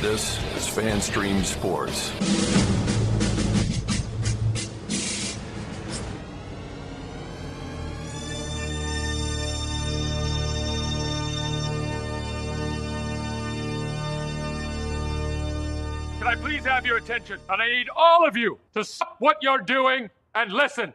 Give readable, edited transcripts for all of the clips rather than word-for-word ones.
This is FanStream Sports. Can I please have your attention? And I need all of you to stop what you're doing and listen.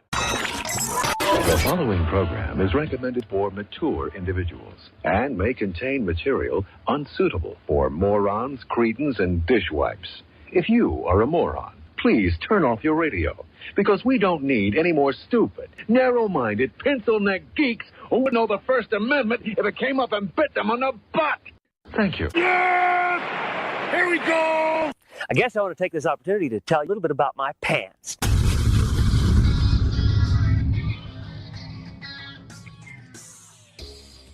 The following program is recommended for mature individuals and may contain material unsuitable for morons, cretins, and dishwipes. If you are a moron, please turn off your radio, because we don't need any more stupid, narrow-minded, pencil-neck geeks who wouldn't know the First Amendment if it came up and bit them on the butt. Thank you. Yes! Here we go! I guess I want to take this opportunity to tell you a little bit about my pants.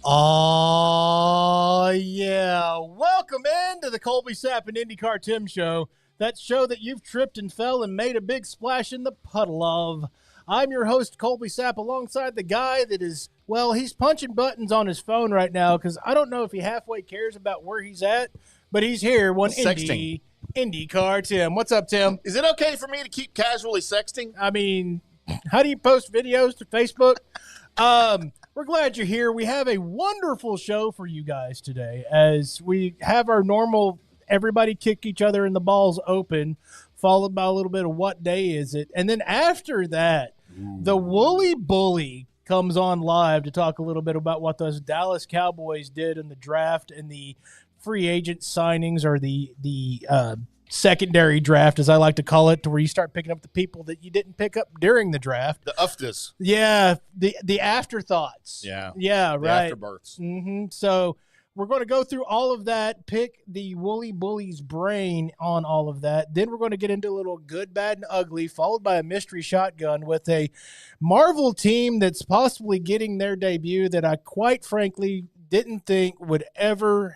Oh, yeah. Welcome into the Colby Sapp IndyCarTim Show. That show that you've tripped and fell and made a big splash in the puddle of. I'm your host, Colby Sapp, alongside the guy that is, well, he's punching buttons on his phone right now because I don't know if he halfway cares about where he's at, but he's here. IndyCar Tim. What's up, Tim? Is it okay for me to keep casually sexting? I mean, how do you post videos to Facebook? We're glad you're here. We have a wonderful show for you guys today as we have our normal everybody kick each other in the balls open, followed by a little bit of what day is it. And then after that, the Woolly Bully comes on live to talk a little bit about what those Dallas Cowboys did in the draft and the free agent signings, or the secondary draft, as I like to call it, to where you start picking up the people that you didn't pick up during the draft. The UFTAs. Yeah, the afterthoughts. Yeah. Yeah, right. The afterbirths. Mm-hmm. So we're going to go through all of that, pick the Woolly Bully's brain on all of that. Then we're going to get into a little good, bad, and ugly, followed by a mystery shotgun with a Marvel team that's possibly getting their debut that I quite frankly didn't think would ever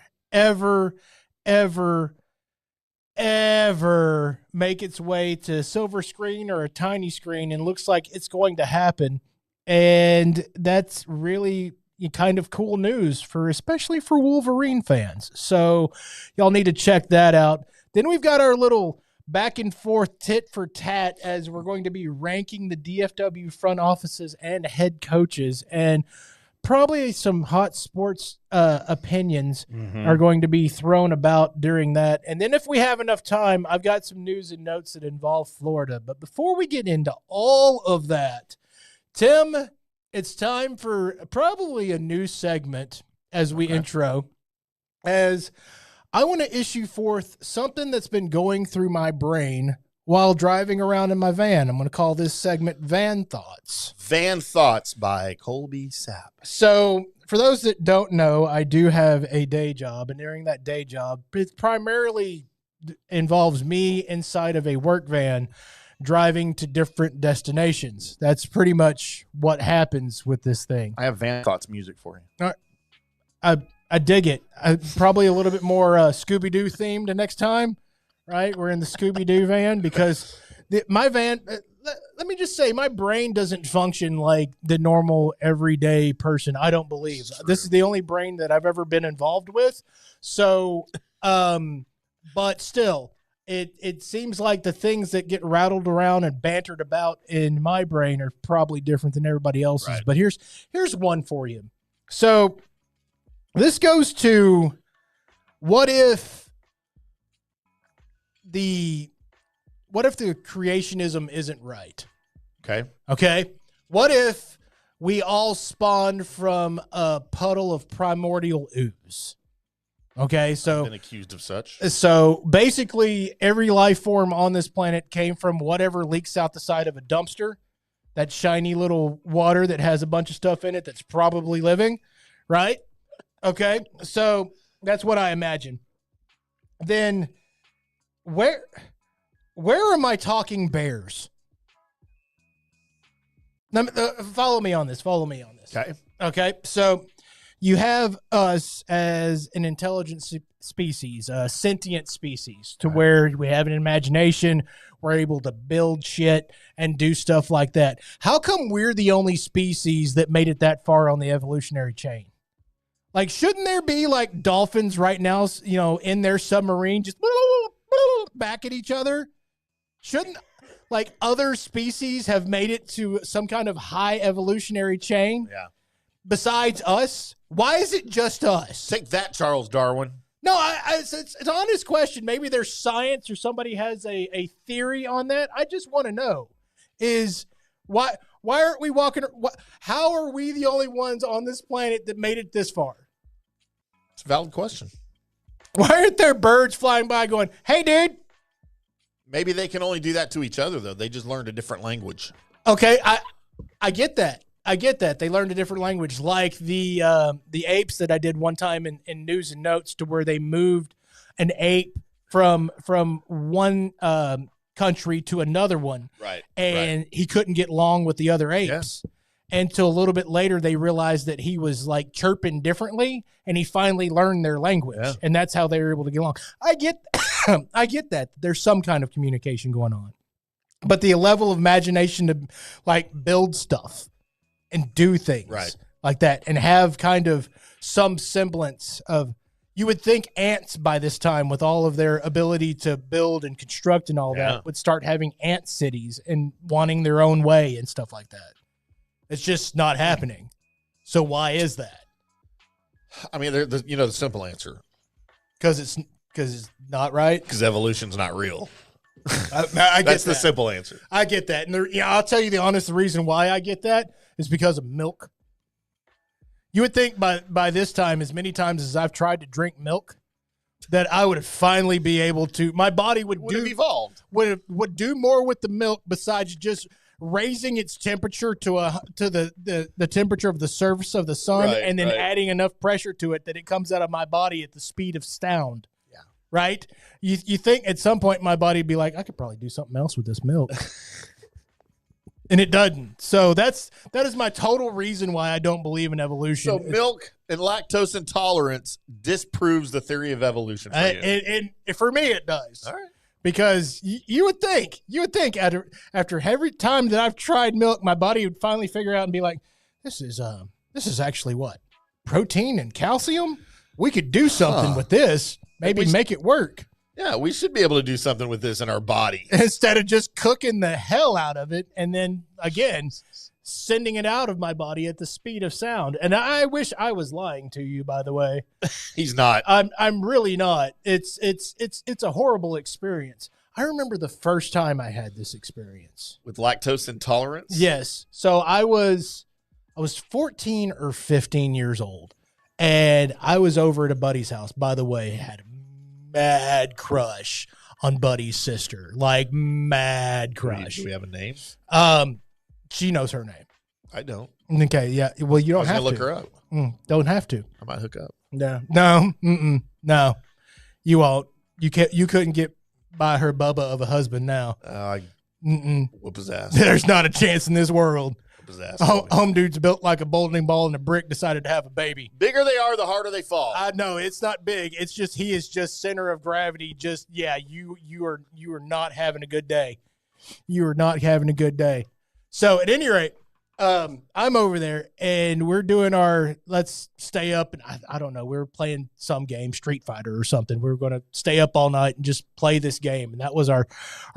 make its way to silver screen or a tiny screen, and looks like it's going to happen. And that's really kind of cool news, especially for Wolverine fans. So y'all need to check that out. Then we've got our little back and forth tit for tat as we're going to be ranking the DFW front offices and head coaches, and probably some hot sports opinions are going to be thrown about during that. And then if we have enough time, I've got some news and notes that involve Florida. But before we get into all of that, Tim, it's time for probably a new segment as we intro, as I want to issue forth something that's been going through my brain while driving around in my van. I'm going to call this segment Van Thoughts. Van Thoughts by Colby Sapp. So for those that don't know, I do have a day job, and during that day job, it primarily involves me inside of a work van driving to different destinations. That's pretty much what happens with this thing. I have Van Thoughts music for you. I dig it. Probably a little bit more Scooby-Doo themed next time, right? We're in the Scooby-Doo van because my van, let me just say, my brain doesn't function like the normal everyday person, I don't believe. This is the only brain that I've ever been involved with. So, but still, it seems like the things that get rattled around and bantered about in my brain are probably different than everybody else's. Right. But here's one for you. So this goes to, what if the creationism isn't right? Okay. What if we all spawned from a puddle of primordial ooze? Okay, so I've been accused of such. So basically, every life form on this planet came from whatever leaks out the side of a dumpster, that shiny little water that has a bunch of stuff in it that's probably living, right? Okay, so that's what I imagine. Then where are my talking bears? Follow me on this. Okay, so you have us as an intelligent species, a sentient species, to where we have an imagination, we're able to build shit and do stuff like that. How come we're the only species that made it that far on the evolutionary chain? Like, shouldn't there be like dolphins right now, in their submarine, just back at each other? Shouldn't like other species have made it to some kind of high evolutionary chain? Yeah. Besides us? Why is it just us? Take that, Charles Darwin. No, it's an honest question. Maybe there's science or somebody has a theory on that. I just want to know is why aren't we walking? How are we the only ones on this planet that made it this far? It's a valid question. Why aren't there birds flying by going, hey, dude? Maybe they can only do that to each other, though. They just learned a different language. Okay, I get that. I get that. They learned a different language, like the apes that I did one time in News and Notes, to where they moved an ape from one country to another one. Right. And he couldn't get along with the other apes. Yeah. Until a little bit later, they realized that he was like chirping differently, and he finally learned their language. Yeah. And that's how they were able to get along. I get that. There's some kind of communication going on. But the level of imagination to like build stuff and do things like that and have kind of some semblance of, you would think ants by this time, with all of their ability to build and construct and all that, would start having ant cities and wanting their own way and stuff like that. It's just not happening. So why is that? I mean, the simple answer. Because it's not right? Because evolution's not real. I get That's the that. simple answer. I get that. And I'll tell you the honest reason why I get that is because of milk. You would think by this time, as many times as I've tried to drink milk, that I would finally be able to, my body would have evolved. Would do more with the milk besides just raising its temperature to the temperature of the surface of the sun, and then adding enough pressure to it that it comes out of my body at the speed of sound. Yeah. Right? You think at some point my body would be like, I could probably do something else with this milk. And it doesn't. So that is my total reason why I don't believe in evolution. So milk and lactose intolerance disproves the theory of evolution for you. And for me it does. All right. Because you would think after every time that I've tried milk, my body would finally figure out and be like, this is actually what? Protein and calcium? We could do something with this. Maybe make it work. Yeah, we should be able to do something with this in our body. Instead of just cooking the hell out of it and then, again, sending it out of my body at the speed of sound. And I wish I was lying to you, by the way. He's not. I'm really not. It's a horrible experience. I remember the first time I had this experience. With lactose intolerance? Yes. So I was 14 or 15 years old, and I was over at a buddy's house. By the way, had a mad crush on Buddy's sister. Like, mad crush. Do we have a name? She knows her name. I don't. Okay, yeah. Well, you don't have to. Look her up. Don't have to. I might hook up. No. No. You won't. You can't. You couldn't get by her bubba of a husband now. Whoop his ass. There's not a chance in this world. Whoop his ass. Home dude's built like a bowling ball and a brick, decided to have a baby. Bigger they are, the harder they fall. I know it's not big. It's just he is just center of gravity. Just you are not having a good day. You are not having a good day. So at any rate, I'm over there and we're doing our let's stay up, and I don't know, we were playing some game, Street Fighter or something. We were going to stay up all night and just play this game, and that was our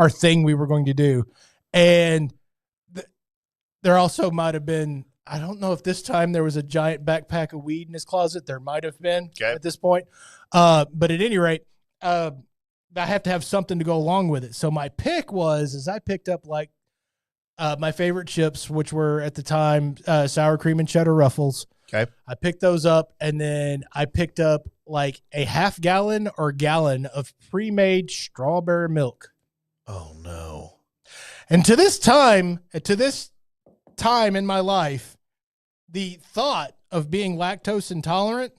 thing we were going to do. And there also might have been, I don't know if this time there was a giant backpack of weed in his closet. There might have been at this point. But at any rate, I have to have something to go along with it. So my pick is I picked up like my favorite chips, which were at the time sour cream and cheddar Ruffles. Okay. I picked those up, and then I picked up like a half gallon or gallon of pre-made strawberry milk. Oh, no. And to this time in my life, the thought of being lactose intolerant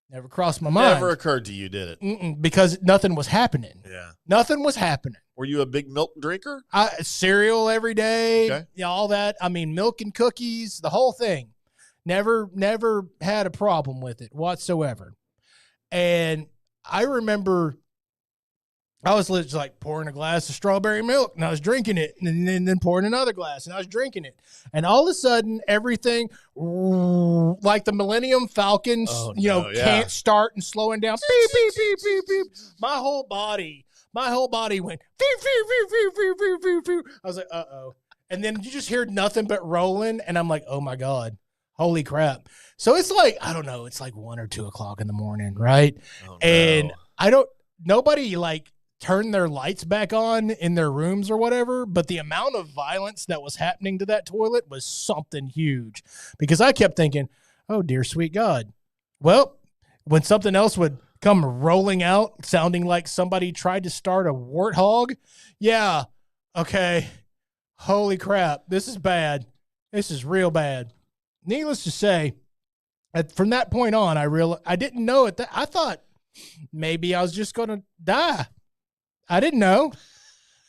never crossed my mind. Never occurred to you, did it? Because nothing was happening. Yeah. Nothing was happening. Were you a big milk drinker? Cereal every day, okay. All that. I mean, milk and cookies, the whole thing. Never had a problem with it whatsoever. And I remember I was just like pouring a glass of strawberry milk, and I was drinking it, and then pouring another glass, and I was drinking it. And all of a sudden, everything, like the Millennium Falcons, can't start and slowing down. Beep, beep, beep, beep, beep. My my whole body went, phew, phew, phew, phew, phew, phew, phew, phew. I was like, uh-oh. And then you just hear nothing but rolling, and I'm like, oh, my God. Holy crap. So it's like, I don't know, it's like 1 or 2 o'clock in the morning, right? Oh, no. And nobody like turned their lights back on in their rooms or whatever, but the amount of violence that was happening to that toilet was something huge, because I kept thinking, oh, dear sweet God. Well, when something else would come rolling out sounding like somebody tried to start a warthog, yeah, okay, holy crap, this is bad. This is real bad. Needless to say, from that point on, I didn't know it. I thought maybe I was just going to die. I didn't know.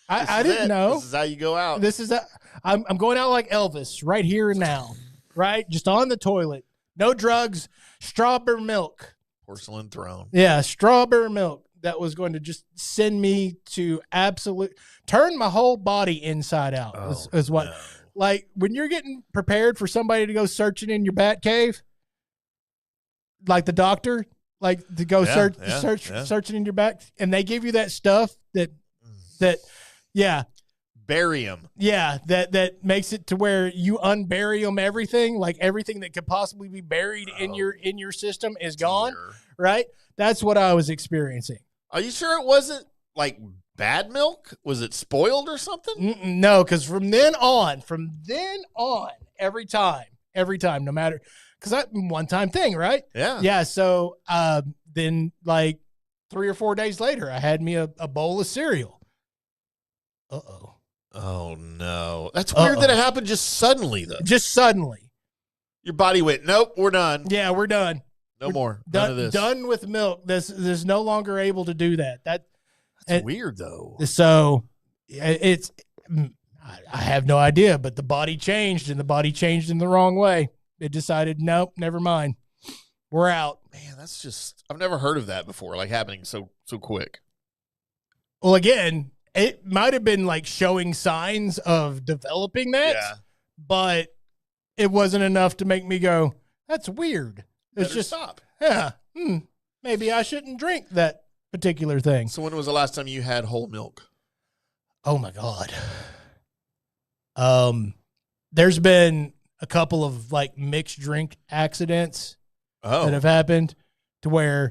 I didn't know. This is how you go out. I'm going out like Elvis right here and now, right? Just on the toilet. No drugs, strawberry milk. Porcelain throne. Yeah, strawberry milk that was going to just send me to turn my whole body inside out. Is what. No. Like when you're getting prepared for somebody to go searching in your bat cave, like the doctor, like to go searching in your back, and they give you that stuff that bury them. Yeah, that makes it to where you unbury them. Everything, like everything that could possibly be buried in your system is gone. Right? That's what I was experiencing. Are you sure it wasn't like bad milk? Was it spoiled or something? No, because from then on, every time, no matter, because that one-time thing, right? Yeah. Yeah. So then, like 3 or 4 days later, I had me a bowl of cereal. Uh-oh. Oh, no. That's weird that it happened just suddenly, though. Just suddenly. Your body went, nope, we're done. Yeah, we're done. No more. None of this. Done with milk. There's no longer able to do that. That's weird, though. So I have no idea, but the body changed, and the body changed in the wrong way. It decided, nope, never mind. We're out. Man, that's just, I've never heard of that before, like happening so quick. Well, again, it might have been like showing signs of developing that, but it wasn't enough to make me go, that's weird. It's just stop. Yeah. Maybe I shouldn't drink that particular thing. So when was the last time you had whole milk? Oh my God. There's been a couple of like mixed drink accidents that have happened to where.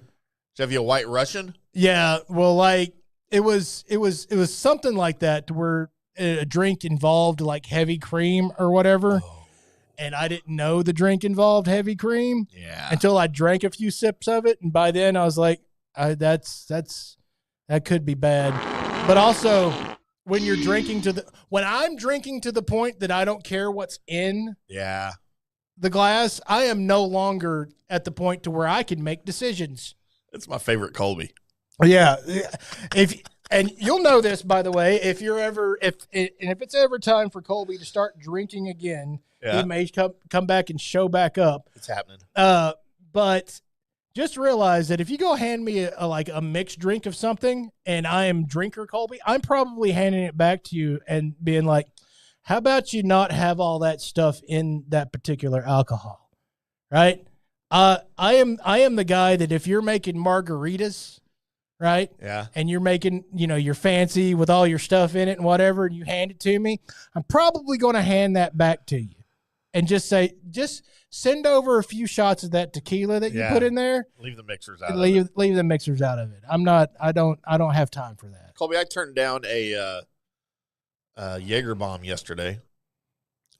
Did you have you a White Russian? Yeah. Well, like it was something like that to where a drink involved like heavy cream or whatever. And I didn't know the drink involved heavy cream until I drank a few sips of it. And by then I was like, that could be bad. But also when you're drinking when I'm drinking to the point that I don't care what's in the glass, I am no longer at the point to where I can make decisions. That's my favorite Colby. Yeah. And you'll know this, by the way, if it's ever time for Colby to start drinking again, he may come back and show back up. It's happening. But just realize that if you go hand me a mixed drink of something and I am drinker Colby, I'm probably handing it back to you and being like, how about you not have all that stuff in that particular alcohol? Right? I am the guy that if you're making margaritas, right? Yeah. And you're making, you're fancy with all your stuff in it and whatever, and you hand it to me, I'm probably going to hand that back to you and just say, just send over a few shots of that tequila that you put in there. Leave the mixers out Leave the mixers out of it. I don't have time for that. Colby, I turned down a Jaeger bomb yesterday.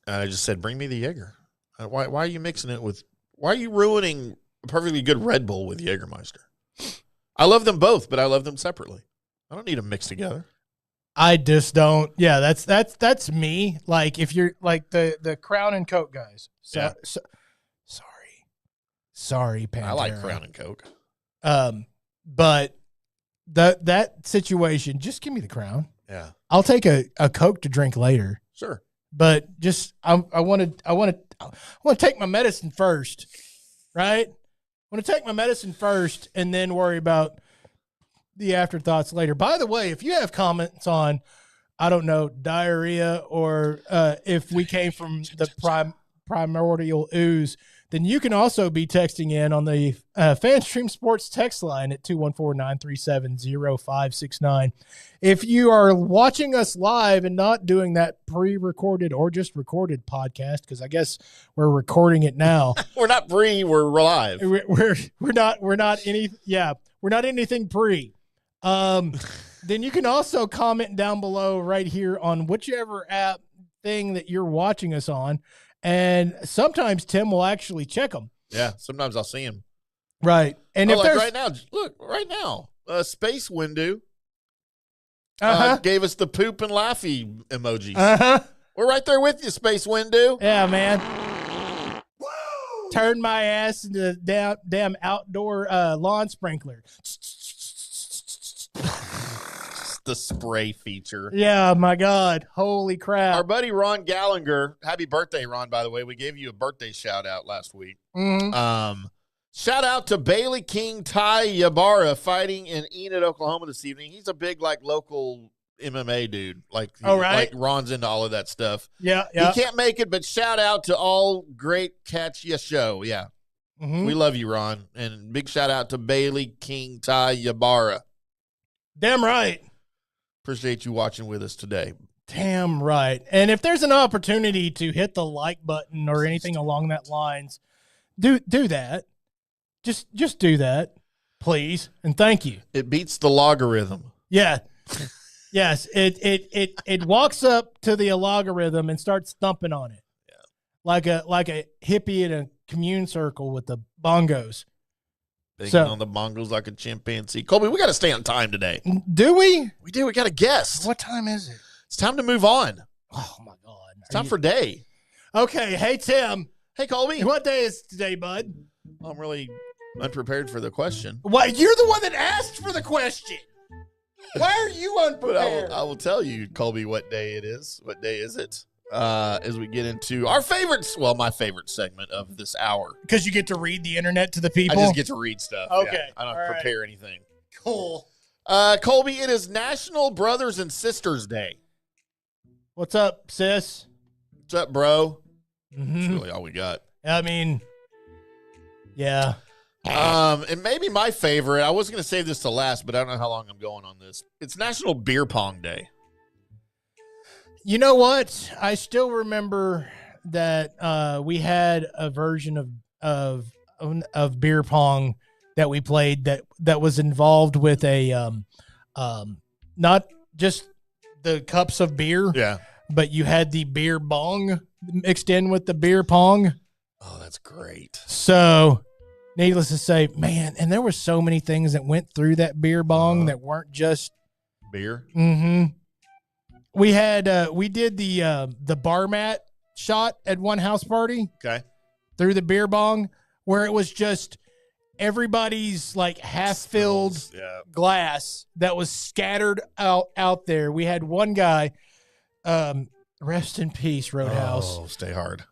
And I just said, bring me the Jaeger. Why are you mixing it with, why are you ruining a perfectly good Red Bull with Jägermeister? I love them both, but I love them separately. I don't need them mixed together. I just don't. Yeah, that's me. Like if you're like the Crown and Coke guys. Sorry, Pantera. I like Crown and Coke. But that situation, just give me the Crown. Yeah, I'll take a Coke to drink later. Sure, but just I want to take my medicine first, right? I want to take my medicine first and then worry about the afterthoughts later. By the way, if you have comments on, I don't know, diarrhea or if we came from the primordial ooze, then you can also be texting in on the FanStream Sports text line at 214-937-0569. If you are watching us live and not doing that pre-recorded or just recorded podcast, because I guess we're recording it now. We're not we're live. We're not anything pre. Then you can also comment down below right here on whichever app thing that you're watching us on. And sometimes Tim will actually check them. Yeah, sometimes I'll see him. Right. And if like right now, Space Window gave us the poop and laughy emojis. We're right there with you, Space Window. Yeah, man. Turn my ass into damn outdoor lawn sprinkler. The spray feature. Yeah, my God. Holy crap. Our buddy Ron Gallagher, happy birthday, Ron, by the way. We gave you a birthday shout out last week. Mm-hmm. Shout out to Bailey King Ty Ybarra fighting in Enid, Oklahoma this evening. He's a big, local MMA dude. Like Ron's into all of that stuff. Yeah. He can't make it, but shout out to all great catch ya show. Yeah. Mm-hmm. We love you, Ron. And big shout out to Bailey King Ty Ybarra. Damn right. Appreciate you watching with us today. Damn right. And if there's an opportunity to hit the like button or anything along that lines, do that. Just do that, please, and thank you. It beats the logarithm. Yeah. Yes. It walks up to the logarithm and starts thumping on it. Yeah. Like a hippie in a commune circle with the bongos. Banging on the bongos like a chimpanzee. Colby, we got to stay on time today. Do we? We do. We got a guest. What time is it? It's time to move on. Oh, my God. It's time for day. Okay. Hey, Tim. Hey, Colby. What day is today, bud? I'm really unprepared for the question. Why, you're the one that asked for the question. Why are you unprepared? I will tell you, Colby, what day it is. What day is it? As we get into our my favorite segment of this hour. Because you get to read the internet to the people? I just get to read stuff. Okay. Yeah. I don't prepare anything. Cool. Colby, it is National Brothers and Sisters Day. What's up, sis? What's up, bro? Mm-hmm. That's really all we got. I mean, yeah. And maybe my favorite, I was going to save this to last, but I don't know how long I'm going on this. It's National Beer Pong Day. You know what? I still remember that we had a version of beer pong that we played that was involved with a not just the cups of beer, but you had the beer bong mixed in with the beer pong. Oh, that's great. So, needless to say, man, and there were so many things that went through that beer bong that weren't just beer. Mm-hmm. We had we did the bar mat shot at one house party. Okay. Through the beer bong, where it was just everybody's like half-filled glass that was scattered out there. We had one guy, rest in peace, Roadhouse. Oh, stay hard.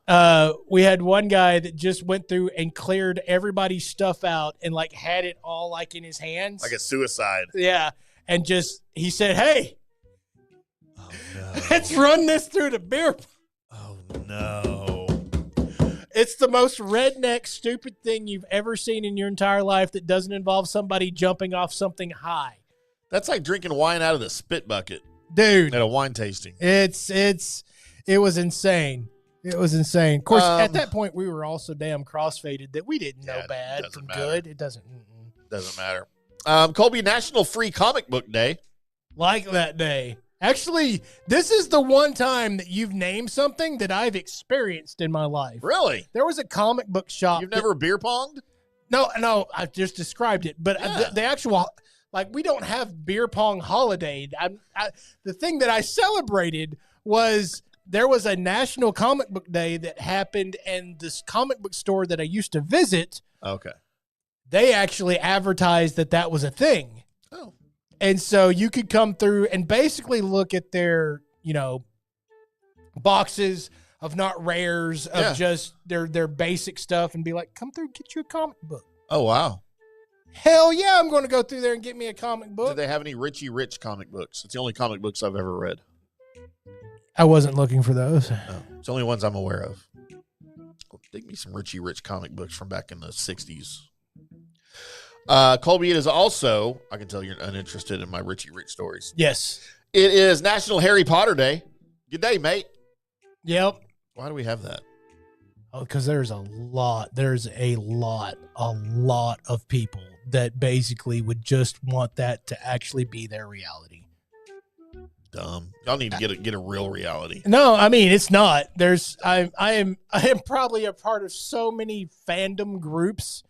We had one guy that just went through and cleared everybody's stuff out and like had it all like in his hands. Like a suicide. Yeah. And he said, hey, oh, no. Let's run this through the beer. Oh, no. It's the most redneck, stupid thing you've ever seen in your entire life that doesn't involve somebody jumping off something high. That's like drinking wine out of the spit bucket. Dude. At a wine tasting. It was insane. It was insane. Of course, at that point, we were also damn crossfaded that we didn't know bad from good. It doesn't. Doesn't matter. Colby, National Free Comic Book Day. Like that day. Actually, this is the one time that you've named something that I've experienced in my life. Really? There was a comic book shop. You've never beer ponged? No, I just described it. But the actual, we don't have beer pong holiday. The thing that I celebrated was there was a National Comic Book Day that happened, and this comic book store that I used to visit, they actually advertised that was a thing. Oh. And so you could come through and basically look at their, boxes of not rares, of just their basic stuff and be like, come through, get you a comic book. Oh, wow. Hell yeah, I'm going to go through there and get me a comic book. Do they have any Richie Rich comic books? It's the only comic books I've ever read. I wasn't looking for those. No, it's the only ones I'm aware of. Dig me some Richie Rich comic books from back in the 60s. Colby, it is also, I can tell you're uninterested in my Richie Rich stories. Yes. It is National Harry Potter Day. Good day, mate. Yep. Why do we have that? Oh, because there's a lot of people that basically would just want that to actually be their reality. Dumb. Y'all need to get a real reality. No, I mean it's not. I am probably a part of so many fandom groups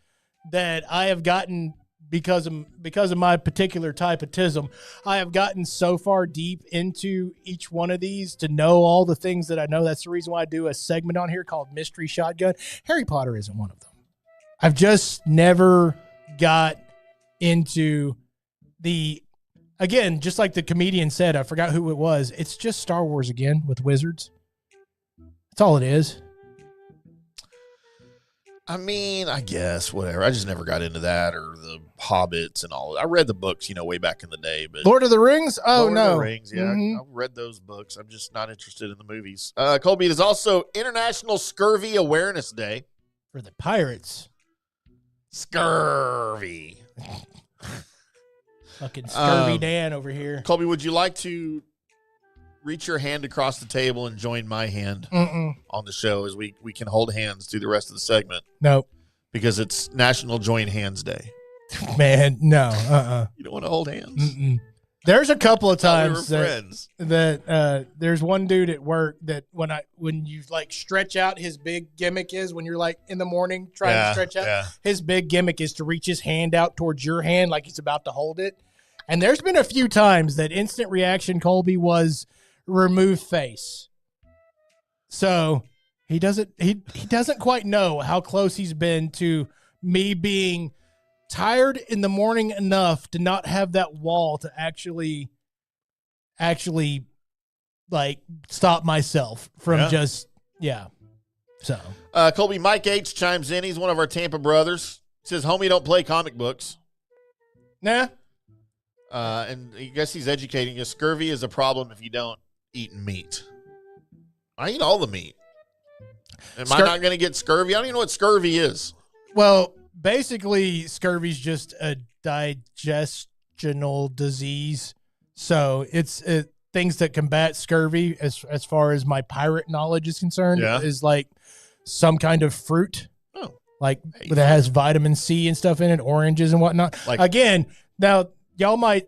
that I have gotten because of my particular type of tism. I have gotten so far deep into each one of these to know all the things that I know. That's the reason why I do a segment on here called Mystery Shotgun. Harry Potter isn't one of them. I've just never got into again, just like the comedian said, I forgot who it was. It's just Star Wars again with wizards. That's all it is. I mean, I guess, whatever. I just never got into that or the Hobbits and all. I read the books, way back in the day. But Lord of the Rings? Oh, Lord no. of the Rings, yeah. Mm-hmm. I read those books. I'm just not interested in the movies. Colby, it is also International Scurvy Awareness Day. For the pirates. Scurvy. Fucking Scurvy Dan over here. Colby, would you like to reach your hand across the table and join my hand on the show as we can hold hands through the rest of the segment? Nope. Because it's National Join Hands Day. Man, no. You don't want to hold hands? Mm-mm. There's a couple of times friends. that there's one dude at work that when you like stretch out, his big gimmick is when you're like in the morning trying to stretch out, his big gimmick is to reach his hand out towards your hand like he's about to hold it. And there's been a few times that instant reaction, Colby, was remove face. So he doesn't quite know how close he's been to me being tired in the morning enough to not have that wall to actually like stop myself from So Colby, Mike H chimes in. He's one of our Tampa brothers. Says, homie, don't play comic books. Nah. And I guess he's educating you. Scurvy is a problem if you don't eat meat. I eat all the meat. Am I not going to get scurvy? I don't even know what scurvy is. Well, basically, scurvy's just a digestional disease. So it's things that combat scurvy, as far as my pirate knowledge is concerned, is like some kind of fruit. Oh. Like that has vitamin C and stuff in it, oranges and whatnot. Again, now y'all might,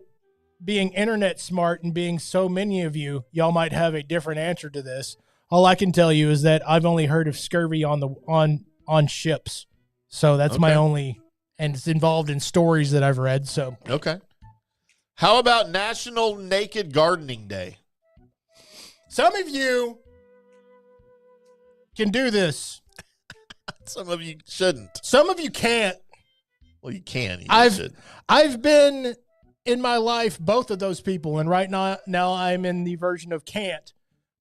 being internet smart and being so many of you, y'all might have a different answer to this. All I can tell you is that I've only heard of scurvy on ships. So that's my only, and it's involved in stories that I've read. So okay. How about National Naked Gardening Day? Some of you can do this. Some of you shouldn't. Some of you can't. Well, you can. I've been in my life both of those people, and right now I'm in the version of can't.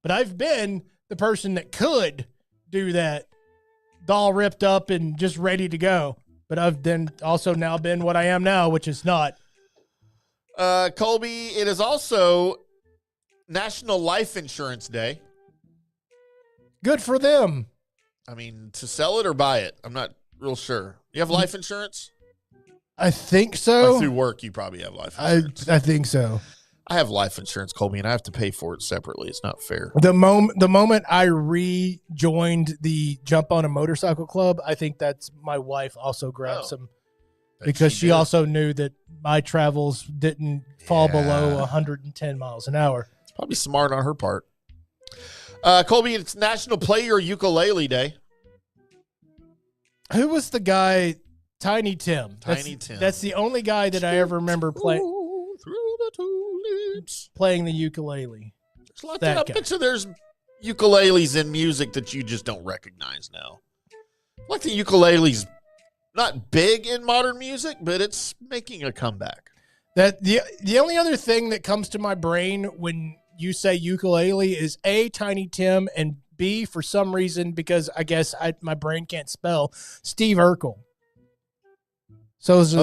But I've been the person that could do that, all ripped up and just ready to go. But I've then also now been what I am now, which is not. Colby, it is also National Life Insurance Day. Good for them. I mean, to sell it or buy it, I'm not real sure. You have life insurance? I think so. Or through work, you probably have life insurance. I think so. I have life insurance, Colby, and I have to pay for it separately. It's not fair. The moment I rejoined the Jump on a Motorcycle Club, I think that's my wife also grabbed some, because she also knew that my travels didn't fall below 110 miles an hour. It's probably smart on her part. Colby, it's National Play Your Ukulele Day. Who was the guy? Tiny Tim. Tim. That's the only guy that I ever remember playing the ukulele. I bet you there's ukuleles in music that you just don't recognize now. Like the ukulele's not big in modern music, but it's making a comeback. That the only other thing that comes to my brain when you say ukulele is A, Tiny Tim, and B, for some reason, because I guess my brain can't spell, Steve Urkel. So those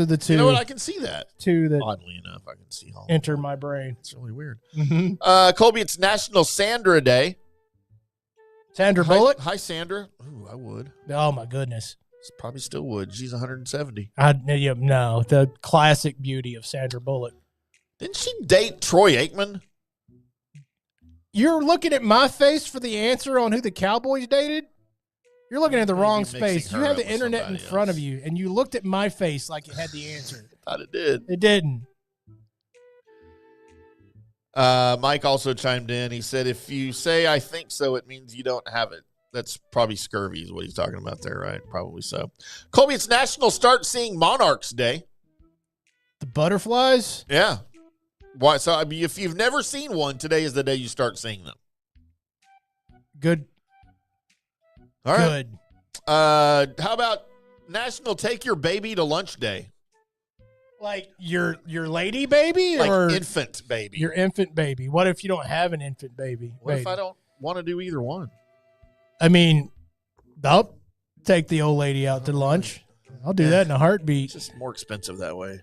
are the two. You know what? I can see that. Two that, oddly enough, I can see all enter my brain. It's really weird. Mm-hmm. Colby, it's National Sandra Day. Sandra Bullock? Hi, Sandra. Ooh, I would. Oh, my goodness. Probably still would. She's 170. No, the classic beauty of Sandra Bullock. Didn't she date Troy Aikman? You're looking at my face for the answer on who the Cowboys dated? You're looking at the wrong space. You have the internet in front of you, and you looked at my face like it had the answer. I thought it did. It didn't. Mike also chimed in. He said, if you say I think so, it means you don't have it. That's probably scurvy is what he's talking about there, right? Probably so. Colby, it's National Start Seeing Monarchs Day. The butterflies? Yeah. Why? So, I mean, if you've never seen one, today is the day you start seeing them. Good. All right. Good. How about National Take Your Baby to Lunch Day? Like your lady baby Like or infant baby? your infant baby? What if you don't have an infant baby? What if I don't want to do either one? I mean, I'll take the old lady out to lunch. I'll do that in a heartbeat. It's just more expensive that way.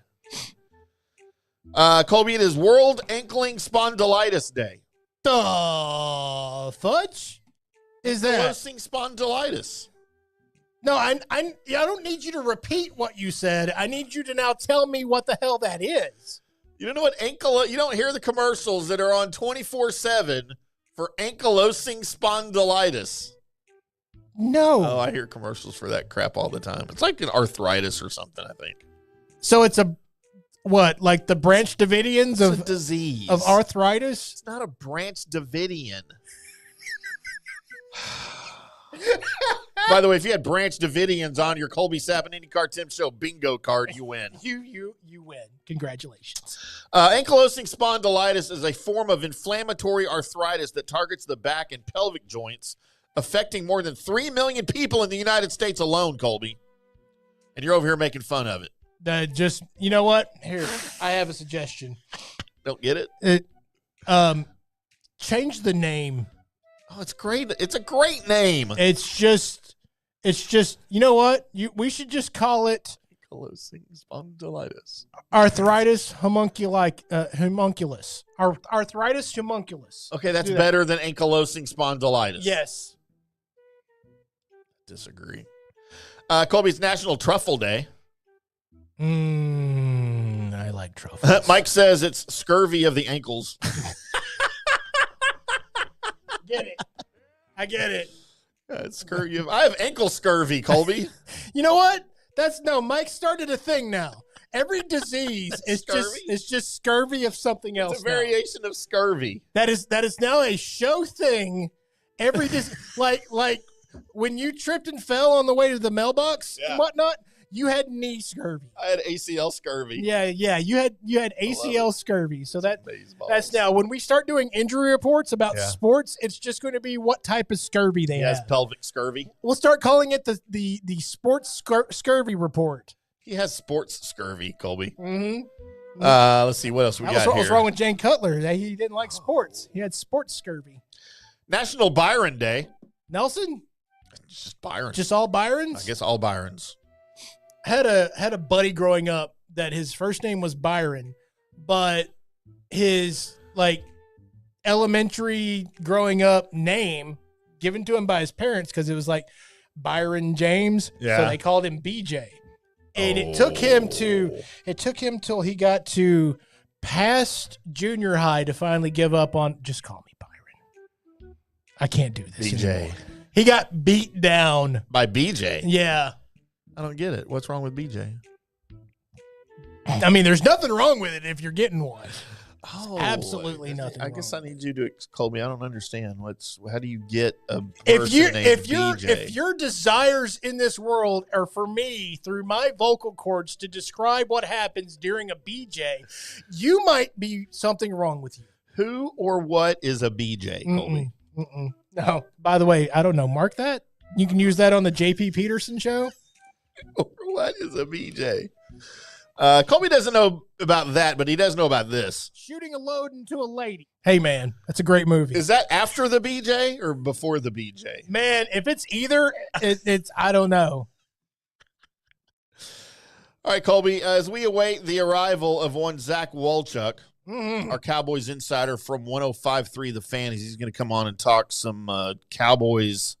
Colby, it is World Ankling Spondylitis Day. The fudge is that? Ankylosing spondylitis. No, I don't need you to repeat what you said. I need you to now tell me what the hell that is. You don't know what you don't hear the commercials that are on 24/7 for ankylosing spondylitis. No. Oh, I hear commercials for that crap all the time. It's like an arthritis or something, I think. So it's like the branch Davidians It's a disease of arthritis? It's not a branch Davidian. By the way, if you had Branch Davidians on your Colby Sapp IndyCarTim Show bingo card, you win. You win. Congratulations. Ankylosing spondylitis is a form of inflammatory arthritis that targets the back and pelvic joints, affecting more than 3 million people in the United States alone, Colby. And you're over here making fun of it. You know what? Here, I have a suggestion. Don't get it? Change the name. Oh, it's great. It's a great name. It's just, you know what? We should just call it Ankylosing spondylitis. Arthritis homunculus. Arthritis homunculus. Okay, that's better than ankylosing spondylitis. Yes. Disagree. Colby's National Truffle Day. I like truffles. Mike says it's scurvy of the ankles. I get it. It's scurvy. I have ankle scurvy, Colby. You know what? Mike started a thing now. Every disease is just scurvy of something else. It's a variation of scurvy. That is now a show thing. Every like when you tripped and fell on the way to the mailbox and whatnot, you had knee scurvy. I had ACL scurvy. Yeah, you had ACL scurvy. So that's now when we start doing injury reports about sports, it's just going to be what type of scurvy they have. He has pelvic scurvy. We'll start calling it the sports scurvy report. He has sports scurvy, Colby. Mm-hmm. Let's see what else we got here. What was wrong with Jane Cutler? He didn't like sports. He had sports scurvy. National Byron Day. Nelson? Just Byron. Just all Byrons? I guess all Byrons. Had a buddy growing up that his first name was Byron, but his elementary growing up name given to him by his parents because it was like Byron James. Yeah. So they called him BJ. And it took him till he got to past junior high to finally give up on just call me Byron. I can't do this BJ. anymore. He got beat down by BJ. Yeah. I don't get it. What's wrong with BJ? I mean, there's nothing wrong with it if you're getting one. Oh, absolutely nothing. I guess I need you to call me. I don't understand. How do you get a person named BJ? If your desires in this world are for me through my vocal cords to describe what happens during a BJ, you might be something wrong with you. Who or what is a BJ, Colby? No. By the way, I don't know. Mark that. You can use that on the JP Peterson show. What is a BJ? Colby doesn't know about that, but he does know about this. Shooting a load into a lady. Hey, man, that's a great movie. Is that after the BJ or before the BJ? Man, if it's either, it's I don't know. All right, Colby, as we await the arrival of one Zach Wolchuk, our Cowboys insider from 105.3 The Fan. He's going to come on and talk some Cowboys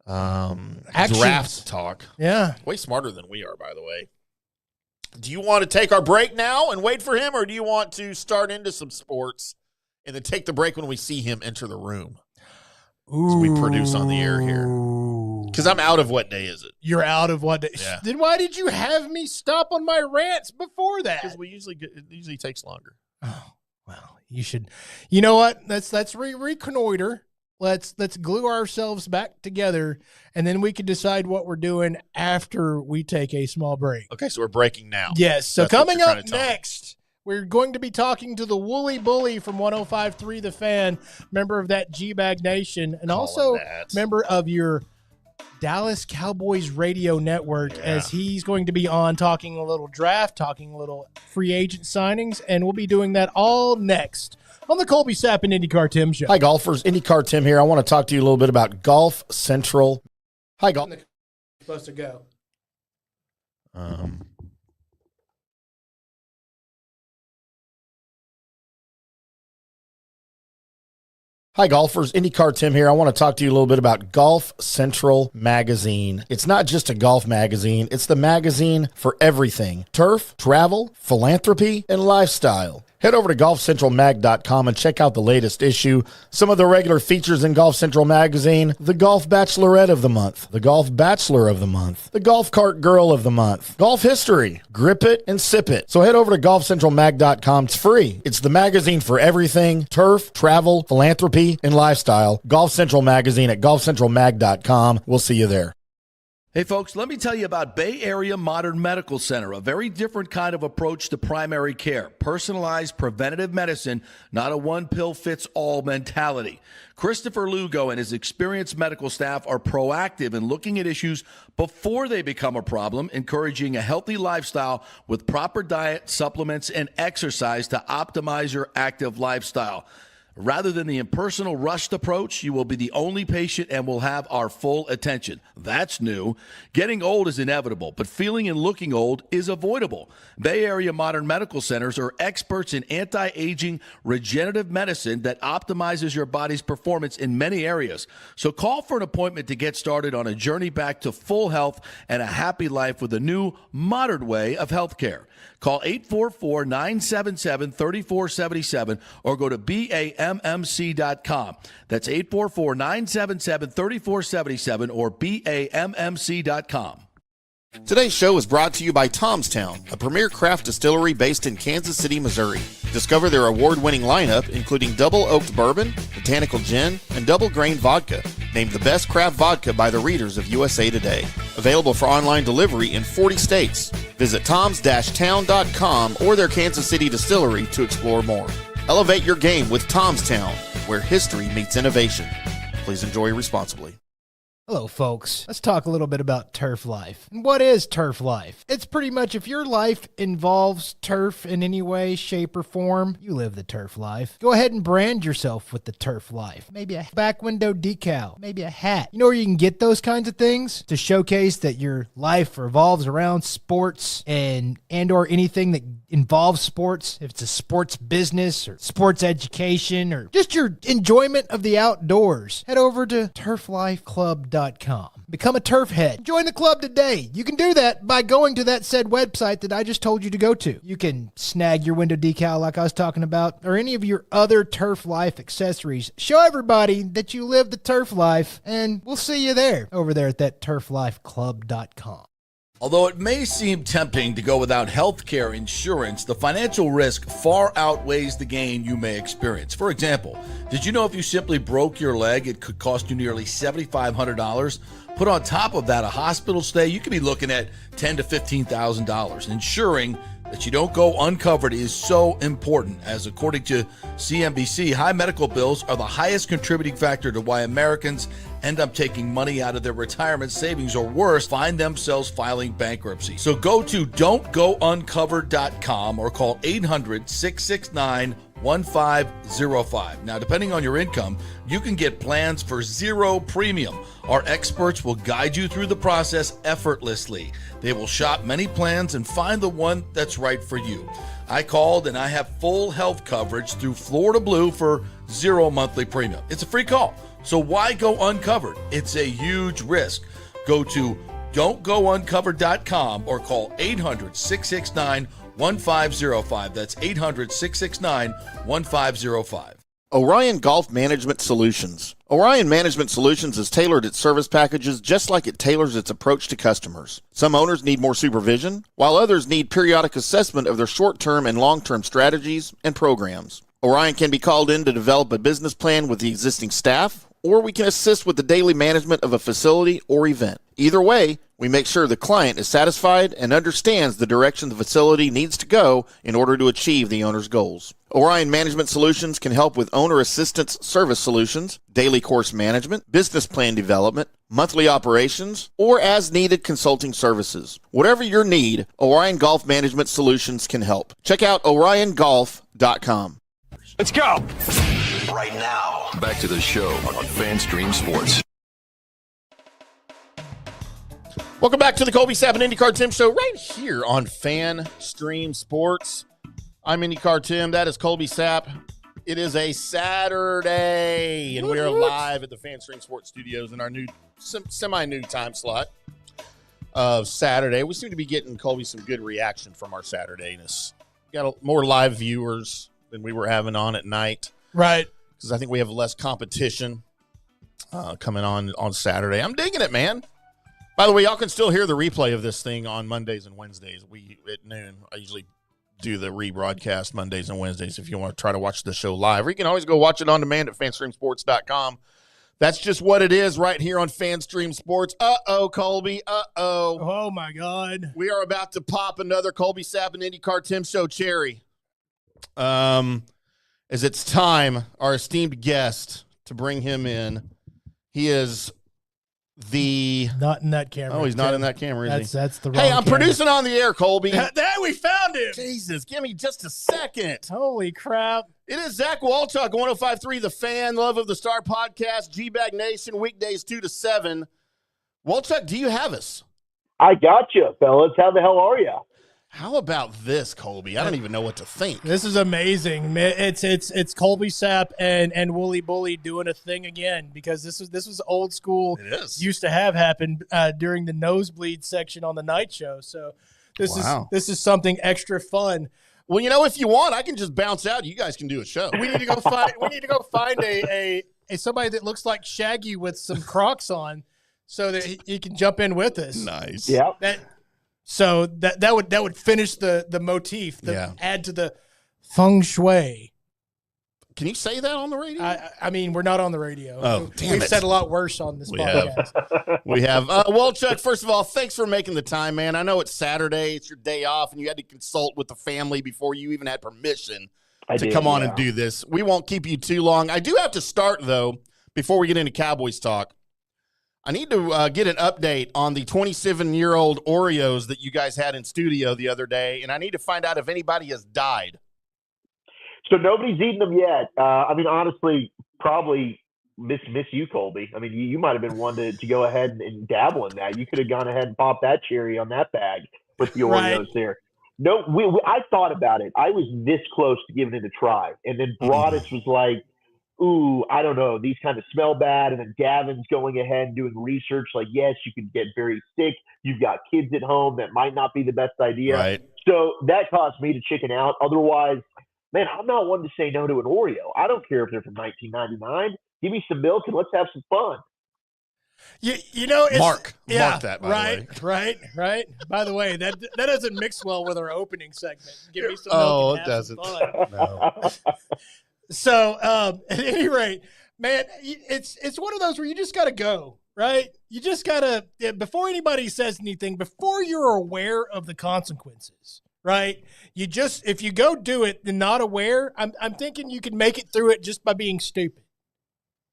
draft talk. Yeah. Way smarter than we are, by the way. Do you want to take our break now and wait for him, or do you want to start into some sports and then take the break when we see him enter the room? So we produce on the air here. Because I'm out of what day is it? You're out of what day? Yeah. Then why did you have me stop on my rants before that? Because it usually takes longer. Oh, well, you should. You know what? Let's reconnoiter. Let's glue ourselves back together, and then we can decide what we're doing after we take a small break. Okay, so we're breaking now. Yes. So That's what coming you're up trying to tell me. next, we're going to be talking to the Woolly Bully from 105.3 The Fan, member of that GBag Nation, and also member of your Dallas Cowboys radio network, as he's going to be on talking a little draft, talking a little free agent signings, and we'll be doing that all next on the Colby Sapp IndyCarTim Show. Hi, golfers. IndyCarTim here. I want to talk to you a little bit about Golf Central. Hi, golf. Supposed to go. Hi, golfers. IndyCarTim here. I want to talk to you a little bit about Golf Central magazine. It's not just a golf magazine. It's the magazine for everything: turf, travel, philanthropy, and lifestyle. Head over to golfcentralmag.com and check out the latest issue. Some of the regular features in Golf Central magazine: the Golf Bachelorette of the Month, the Golf Bachelor of the Month, the Golf Cart Girl of the Month, Golf History, Grip It and Sip It. So head over to golfcentralmag.com. It's free. It's the magazine for everything: turf, travel, philanthropy, and lifestyle. Golf Central magazine at golfcentralmag.com. We'll see you there. Hey folks, let me tell you about Bay Area Modern Medical Center, a very different kind of approach to primary care. Personalized preventative medicine, not a one-pill-fits-all mentality. Christopher Lugo and his experienced medical staff are proactive in looking at issues before they become a problem, encouraging a healthy lifestyle with proper diet, supplements, and exercise to optimize your active lifestyle. Rather than the impersonal, rushed approach, you will be the only patient and will have our full attention. That's new. Getting old is inevitable, but feeling and looking old is avoidable. Bay Area Modern Medical Centers are experts in anti-aging regenerative medicine that optimizes your body's performance in many areas. So call for an appointment to get started on a journey back to full health and a happy life with a new, modern way of healthcare. Call 844-977-3477 or go to BAMMC.com. That's 844-977-3477 or BAMMC.com. Today's show is brought to you by Tomstown, a premier craft distillery based in Kansas City, Missouri. Discover their award-winning lineup, including double oaked bourbon, botanical gin, and double grain vodka, named the best craft vodka by the readers of USA Today. Available for online delivery in 40 states. Visit toms-town.com or their Kansas City distillery to explore more. Elevate your game with Tomstown, where history meets innovation. Please enjoy responsibly. Hello, folks. Let's talk a little bit about turf life. And what is turf life? It's pretty much if your life involves turf in any way, shape, or form, you live the turf life. Go ahead and brand yourself with the turf life. Maybe a back window decal, maybe a hat. You know where you can get those kinds of things to showcase that your life revolves around sports and or anything that involves sports. If it's a sports business or sports education or just your enjoyment of the outdoors, head over to turflifeclub.com. Become a turf head. Join the club today. You can do that by going to that said website that I just told you to go to. You can snag your window decal like I was talking about, or any of your other turf life accessories. Show everybody that you live the turf life, and we'll see you there over there at that turflifeclub.com. Although it may seem tempting to go without health care insurance, the financial risk far outweighs the gain you may experience. For example, did you know if you simply broke your leg, it could cost you nearly $7,500? Put on top of that a hospital stay, you could be looking at $10,000 to $15,000. Ensuring that you don't go uncovered is so important, as according to CNBC, high medical bills are the highest contributing factor to why Americans end up taking money out of their retirement savings, or worse, find themselves filing bankruptcy. So go to don'tgouncovered.com or call 800-669 1505. Now, depending on your income, you can get plans for zero premium. Our experts will guide you through the process effortlessly. They will shop many plans and find the one that's right for you. I called and I have full health coverage through Florida Blue for zero monthly premium. It's a free call. So why go uncovered? It's a huge risk. Go to don'tgouncovered.com or call 800-669-1505. That's 800-669-1505. Orion Golf Management Solutions. Orion Management Solutions has tailored its service packages just like it tailors its approach to customers. Some owners need more supervision, while others need periodic assessment of their short-term and long-term strategies and programs. Orion can be called in to develop a business plan with the existing staff, or we can assist with the daily management of a facility or event. Either way, we make sure the client is satisfied and understands the direction the facility needs to go in order to achieve the owner's goals. Orion Management Solutions can help with owner assistance service solutions, daily course management, business plan development, monthly operations, or as-needed consulting services. Whatever your need, Orion Golf Management Solutions can help. Check out oriongolf.com. Let's go. Right now, back to the show on FanStream Sports. Welcome back to the Colby Sapp IndyCarTim Show right here on FanStream Sports. I'm IndyCarTim. That is Colby Sapp. It is a Saturday, and we are live at the FanStream Sports Studios in our new semi-new time slot of Saturday. We seem to be getting, Colby, some good reaction from our Saturdayness. Got more live viewers than we were having on at night. Right. Because I think we have less competition coming on Saturday. I'm digging it, man. By the way, y'all can still hear the replay of this thing on Mondays and Wednesdays. At noon, I usually do the rebroadcast Mondays and Wednesdays if you want to try to watch the show live. Or you can always go watch it on demand at fanstreamsports.com. That's just what it is right here on FanStream Sports. Uh-oh, Colby. Uh-oh. Oh, my God. We are about to pop another Colby Sapp and IndyCarTim Show cherry. As it's time, our esteemed guest, to bring him in. He is not in that camera. Oh, he's not in that camera, is he? That's the wrong Hey, I'm camera. producing on the air, Colby. There, we found him. Jesus, give me just a second. Holy crap. It is Zach Wolchuk, 105.3 The Fan, Love of the Star podcast, GBag Nation, weekdays 2 to 7. Wolchuk, do you have us? I got you, fellas. How the hell are you? How about this, Colby? I don't even know what to think. This is amazing. It's Colby Sapp and Wooly Bully doing a thing again, because this was old school. It is. Used to have happened during the nosebleed section on the night show. So this is something extra fun. Well, you know, if you want, I can just bounce out. You guys can do a show. We need to go find a somebody that looks like Shaggy with some Crocs on, so that he can jump in with us. Nice. Yeah. So that would finish the motif, add to the feng shui. Can you say that on the radio? I mean, we're not on the radio. Oh, damn We've it. said a lot worse on this podcast. We have. Wolchuk, first of all, thanks for making the time, man. I know it's Saturday. It's your day off, and you had to consult with the family before you even had permission to come on and do this. We won't keep you too long. I do have to start, though, before we get into Cowboys talk. I need to get an update on the 27-year-old Oreos that you guys had in studio the other day, and I need to find out if anybody has died. So nobody's eaten them yet. I mean, honestly, probably miss you, Colby. I mean, you might have been one to go ahead and dabble in that. You could have gone ahead and popped that cherry on that bag with the Oreos there. No, I thought about it. I was this close to giving it a try, and then Broadus was like, ooh, I don't know, these kind of smell bad. And then Gavin's going ahead and doing research like, yes, you can get very sick. You've got kids at home. That might not be the best idea. Right. So that caused me to chicken out. Otherwise, man, I'm not one to say no to an Oreo. I don't care if they're from 1999. Give me some milk and let's have some fun. You know, it's, Mark that, by the way. Right. By the way, that doesn't mix well with our opening segment. Give me some milk. Oh, and it have doesn't. some fun. No. So, at any rate, man, it's one of those where you just got to go, right? You just got to, before anybody says anything, before you're aware of the consequences, right? If you go do it and not aware, I'm thinking you can make it through it just by being stupid.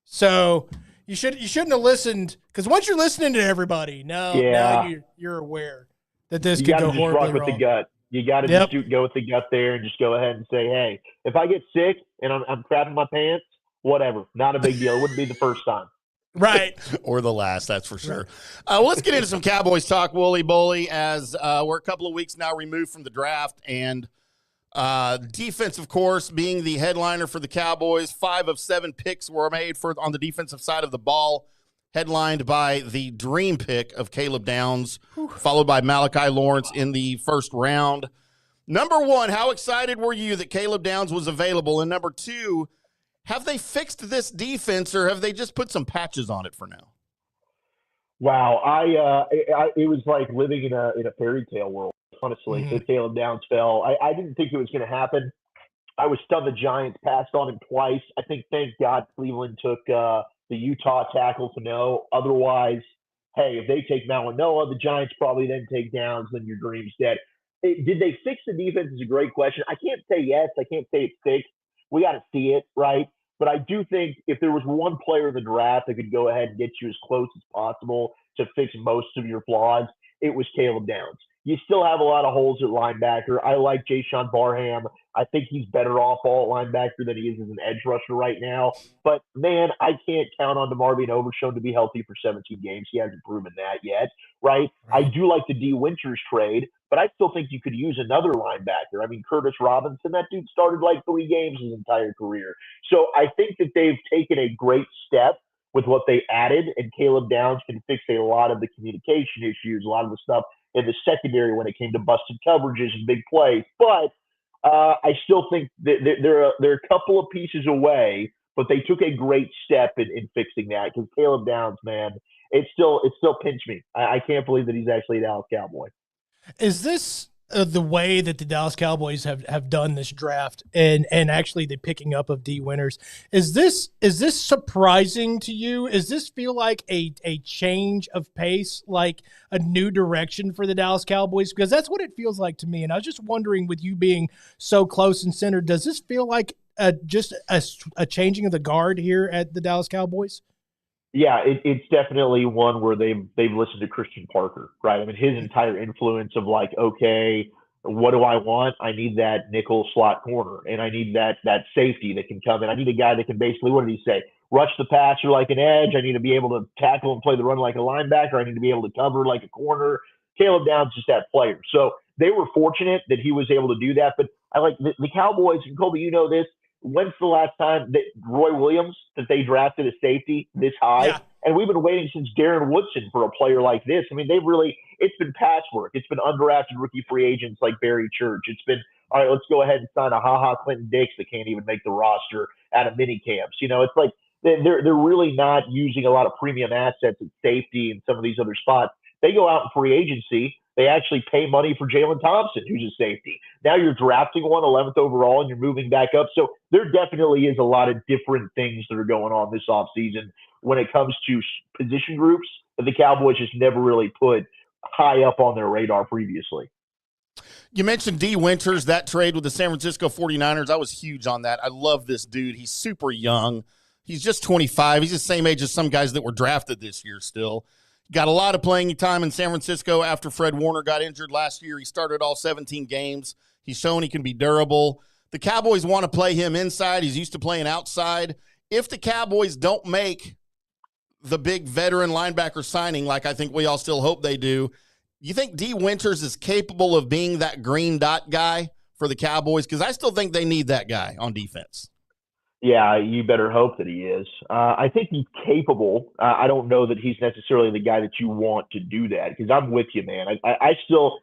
So you shouldn't have listened, because once you're listening to everybody, now you're aware that this could go horribly wrong. Rock with the gut. You got to just go with the gut there and just go ahead and say, hey, if I get sick and I'm crapping my pants, whatever, not a big deal. It wouldn't be the first time. Right. Or the last, that's for sure. Well, let's get into some Cowboys talk, Wooly Bully, as we're a couple of weeks now removed from the draft. And defense, of course, being the headliner for the Cowboys. 5 of 7 picks were made on the defensive side of the ball, headlined by the dream pick of Caleb Downs, followed by Malachi Lawrence in the first round. Number one, how excited were you that Caleb Downs was available? And number two, have they fixed this defense, or have they just put some patches on it for now? Wow, it was like living in a fairy tale world, honestly. That Caleb Downs fell. I didn't think it was going to happen. I was stunned the Giants passed on him twice. I think, thank God, Cleveland took the Utah tackle to know. Otherwise, hey, if they take Malinois, the Giants probably then take Downs, then your dream's dead. Did they fix the defense is a great question. I can't say yes. I can't say it's fixed. We got to see it, right? But I do think if there was one player in the draft that could go ahead and get you as close as possible to fix most of your flaws, it was Caleb Downs. You still have a lot of holes at linebacker. I like Jayshon Barham. I think he's better off all linebacker than he is as an edge rusher right now. But, man, I can't count on DeMarvion Overshown to be healthy for 17 games. He hasn't proven that yet, right? I do like the D. Winters trade, but I still think you could use another linebacker. I mean, Curtis Robinson, that dude started like 3 games his entire career. So I think that they've taken a great step with what they added, and Caleb Downs can fix a lot of the communication issues, a lot of the stuff in the secondary when it came to busted coverages and big plays. But I still think that they're a couple of pieces away, but they took a great step in fixing that, because Caleb Downs, man, it still pinched me. I can't believe that he's actually a Dallas Cowboy. Is this the way that the Dallas Cowboys have done this draft and actually the picking up of D. Winters? Is this surprising to you? Does this feel like a change of pace, like a new direction for the Dallas Cowboys? Because that's what it feels like to me. And I was just wondering, with you being so close and centered, does this feel like just a changing of the guard here at the Dallas Cowboys? Yeah, it's definitely one where they've listened to Christian Parker, right? I mean, his entire influence of like, okay, what do I want? I need that nickel slot corner, and I need that safety that can come in. I need a guy that can basically, what did he say? Rush the passer like an edge. I need to be able to tackle and play the run like a linebacker. I need to be able to cover like a corner. Caleb Downs is that player. So they were fortunate that he was able to do that. But I like the Cowboys, and Colby, you know this. When's the last time that Roy Williams, that they drafted a safety this high? Yeah. And we've been waiting since Darren Woodson for a player like this. I mean, it's been patchwork. It's been undrafted rookie free agents like Barry Church. It's been, all right, let's go ahead and sign a Ha-Ha Clinton Dix that can't even make the roster out of mini camps. You know, it's like they're really not using a lot of premium assets at safety and some of these other spots. They go out in free agency. They actually pay money for Jalen Thompson, who's a safety. Now you're drafting one 11th overall, and you're moving back up. So there definitely is a lot of different things that are going on this offseason when it comes to position groups that the Cowboys just never really put high up on their radar previously. You mentioned D. Winters, that trade with the San Francisco 49ers. I was huge on that. I love this dude. He's super young. He's just 25. He's the same age as some guys that were drafted this year still. Got a lot of playing time in San Francisco after Fred Warner got injured last year. He started all 17 games. He's shown he can be durable. The Cowboys want to play him inside. He's used to playing outside. If the Cowboys don't make the big veteran linebacker signing, like I think we all still hope they do, you think D. Winters is capable of being that green dot guy for the Cowboys? Because I still think they need that guy on defense. Yeah, you better hope that he is. I think he's capable. I don't know that he's necessarily the guy that you want to do that, because I'm with you, man. I'm still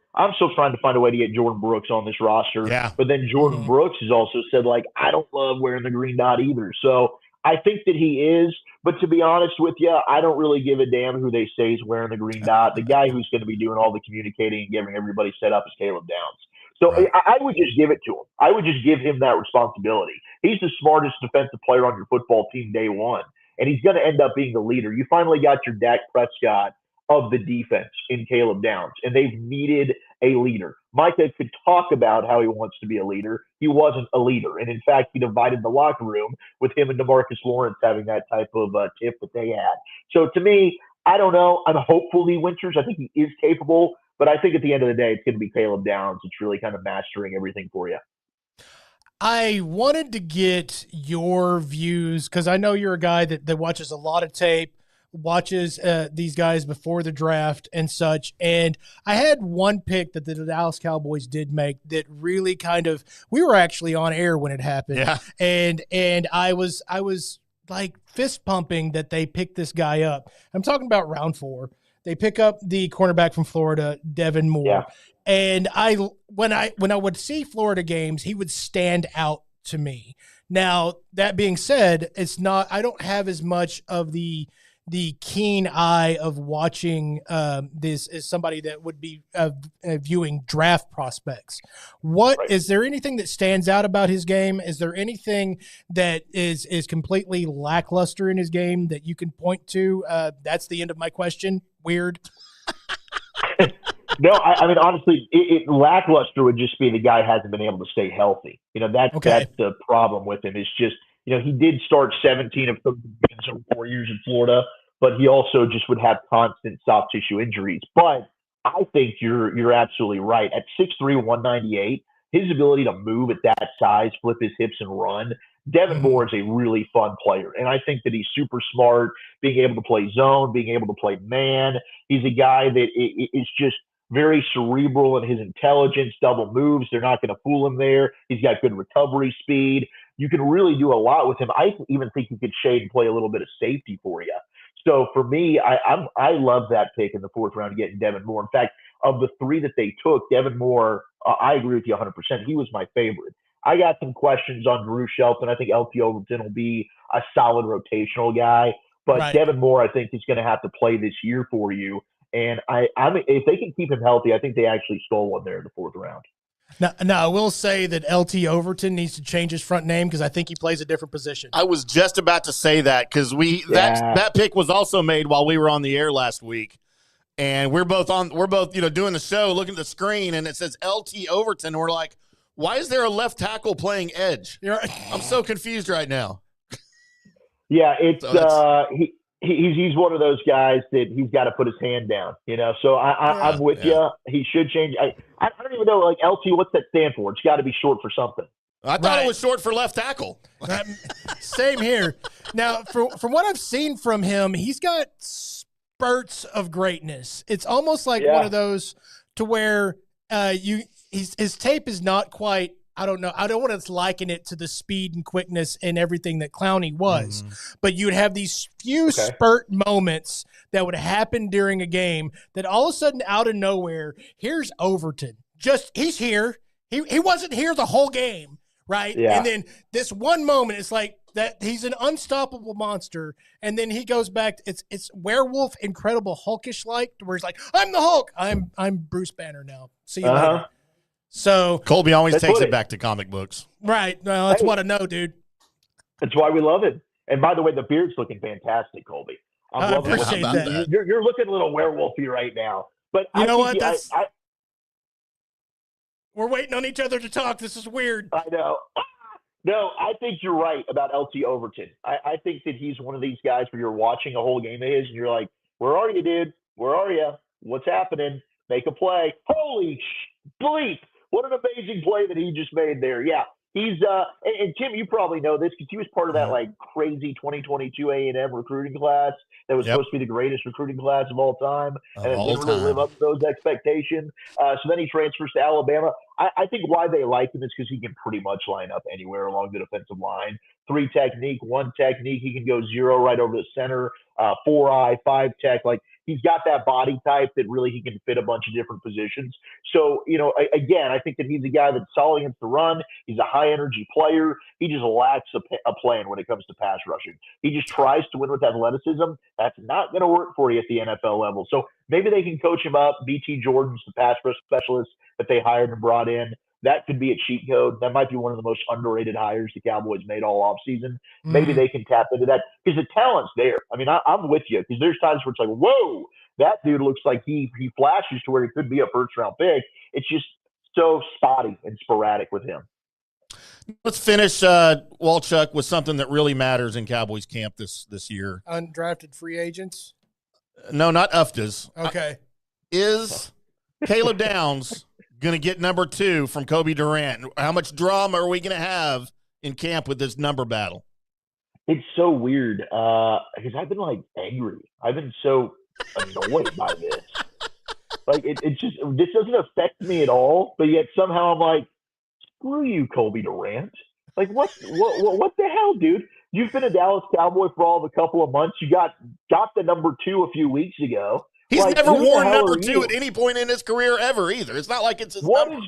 trying to find a way to get Jordan Brooks on this roster. Yeah. But then Jordan Brooks has also said, like, I don't love wearing the green dot either. So I think that he is. But to be honest with you, I don't really give a damn who they say is wearing the green dot. The guy who's going to be doing all the communicating and getting everybody set up is Caleb Downs. So right. I would just give it to him. I would just give him that responsibility. He's the smartest defensive player on your football team day one, and he's going to end up being the leader. You finally got your Dak Prescott of the defense in Caleb Downs, and they've needed a leader. Micah could talk about how he wants to be a leader. He wasn't a leader, and in fact, he divided the locker room with him and DeMarcus Lawrence having that type of tip that they had. So to me, I don't know. I'm hopeful he Winters. I think he is capable. But I think at the end of the day, it's going to be Caleb Downs. It's really kind of mastering everything for you. I wanted to get your views because I know you're a guy that watches a lot of tape, watches these guys before the draft and such. And I had one pick that the Dallas Cowboys did make that really kind of – we were actually on air when it happened. Yeah. And I was like fist pumping that they picked this guy up. I'm talking about round 4. They pick up the cornerback from Florida, Devin Moore. Yeah. And when I would see Florida games, he would stand out to me. Now, that being said, I don't have as much of the keen eye of watching this as somebody that would be viewing draft prospects. Is there anything that stands out about his game? Is there anything that is completely lackluster in his game that you can point to? That's the end of my question. Weird. No, I mean, honestly, lackluster would just be the guy hasn't been able to stay healthy. That's the problem with him. It's just, he did start 17 of 30 games over 4 years in Florida, but he also just would have constant soft tissue injuries. But I think you're absolutely right. At 6'3", 198, his ability to move at that size, flip his hips and run, Devin Moore is a really fun player. And I think that he's super smart, being able to play zone, being able to play man. He's a guy that is just very cerebral in his intelligence, double moves. They're not going to fool him there. He's got good recovery speed. You can really do a lot with him. I even think you could shade and play a little bit of safety for you. So for me, I love that pick in the 4th round, getting Devin Moore. In fact, of the 3 that they took, Devin Moore, I agree with you 100%. He was my favorite. I got some questions on Drew Shelton. I think LT Overton will be a solid rotational guy. But Devin Moore, I think, is going to have to play this year for you. And if they can keep him healthy, I think they actually stole one there in the 4th round. Now, I will say that LT Overton needs to change his front name because I think he plays a different position. I was just about to say that because that pick was also made while we were on the air last week. And we're both doing the show, looking at the screen, and it says LT Overton. We're like, why is there a left tackle playing edge? I'm so confused right now. Yeah, he's one of those guys that he's got to put his hand down, So I'm with you. He should change. I don't even know, LT, what's that stand for? It's got to be short for something. I thought it was short for left tackle. Same here. Now, from what I've seen from him, he's got spurts of greatness. It's almost like one of those to where his tape is not quite. I don't know. I don't want to liken it to the speed and quickness and everything that Clowney was, but you'd have these few spurt moments that would happen during a game that all of a sudden out of nowhere, here's Overton. He's here. He wasn't here the whole game, right? Yeah. And then this one moment, it's like that he's an unstoppable monster, and then he goes back. It's werewolf, Incredible Hulkish like, where he's like, I'm the Hulk. I'm Bruce Banner now. See you later. So Colby always takes it back to comic books. Right. Well, that's what I know, dude. That's why we love it. And by the way, the beard's looking fantastic, Colby. I appreciate that. You're looking a little werewolfy right now. But you know what? We're waiting on each other to talk. This is weird. I know. No, I think you're right about LT Overton. I think that he's one of these guys where you're watching a whole game of his and you're like, where are you, dude? Where are you? What's happening? Make a play. Holy bleep. What an amazing play that he just made there. Yeah, he's and Tim, you probably know this because he was part of that crazy 2022 A&M recruiting class that was supposed to be the greatest recruiting class of all time, and it didn't really live up to those expectations. So then he transfers to Alabama. I think why they like him is because he can pretty much line up anywhere along the defensive line. 3 technique, 1 technique. He can go 0 right over the center. 4-eye, 5 tech. He's got that body type that really he can fit a bunch of different positions. So, again, I think that he's a guy that's solid against the run. He's a high-energy player. He just lacks a plan when it comes to pass rushing. He just tries to win with athleticism. That's not going to work for you at the NFL level. So maybe they can coach him up. BT Jordan's the pass rush specialist that they hired and brought in. That could be a cheat code. That might be one of the most underrated hires the Cowboys made all offseason. Maybe they can tap into that because the talent's there. I mean, I'm with you because there's times where it's like, whoa, that dude looks like he flashes to where he could be a first-round pick. It's just so spotty and sporadic with him. Let's finish, Wolchuk, with something that really matters in Cowboys camp this year. Undrafted free agents? No, not UFTAs. Okay. Is Caleb Downs going to get number 2 from Kobe Durant? How much drama are we going to have in camp with this number battle? It's so weird because I've been like angry. I've been so annoyed by this. Like it's just this doesn't affect me at all, but yet somehow I'm like, screw you, Colby Durant. Like what the hell, dude? You've been a Dallas Cowboy for all of a couple of months. You got the number 2 a few weeks ago. He's like, never worn number 2 you? at any point in his career ever either. It's not like it's his What number.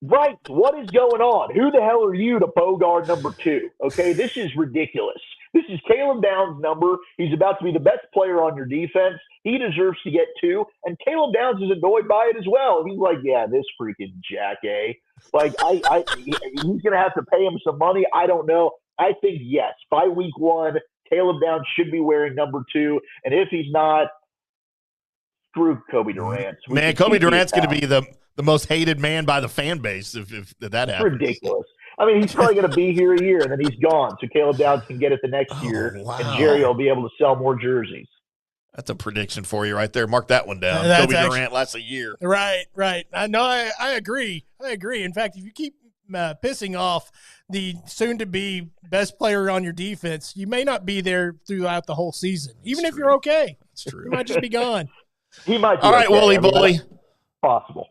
Right. What is going on? Who the hell are you to bogard number 2? Okay, this is ridiculous. This is Caleb Downs' number. He's about to be the best player on your defense. He deserves to get 2. And Caleb Downs is annoyed by it as well. He's like, yeah, this freaking jack, eh? Like, he's going to have to pay him some money. I don't know. I think, yes, by week 1, Caleb Downs should be wearing number 2. And if he's not, screw Kobe Durant. Man, Kobe Durant's going to be the most hated man by the fan base if that happens. Ridiculous. I mean, he's probably going to be here a year, and then he's gone. So Caleb Downs can get it the next year, and Jerry will be able to sell more jerseys. That's a prediction for you right there. Mark that one down. Kobe Durant lasts a year. Right. I know. I agree. In fact, if you keep pissing off the soon-to-be best player on your defense, you may not be there throughout the whole season, even if you're okay. That's true. You might just be gone. He might be all right, okay. Wooly Bully. Possible.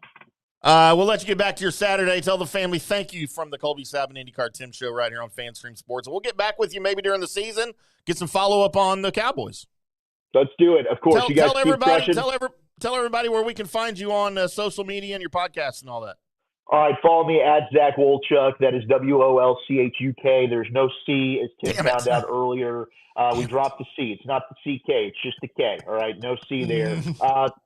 We'll let you get back to your Saturday. Tell the family thank you from the Colby Sapp IndyCarTim Show right here on FanStream Sports. And we'll get back with you maybe during the season, get some follow-up on the Cowboys. Let's do it. Of course, tell everybody where we can find you on social media and your podcasts and all that. All right, follow me at Zach Wolchuk. That is WOLCHUK. There's no C, as Tim found out earlier. We dropped the C. It's not the CK. It's just the K. All right, no C there.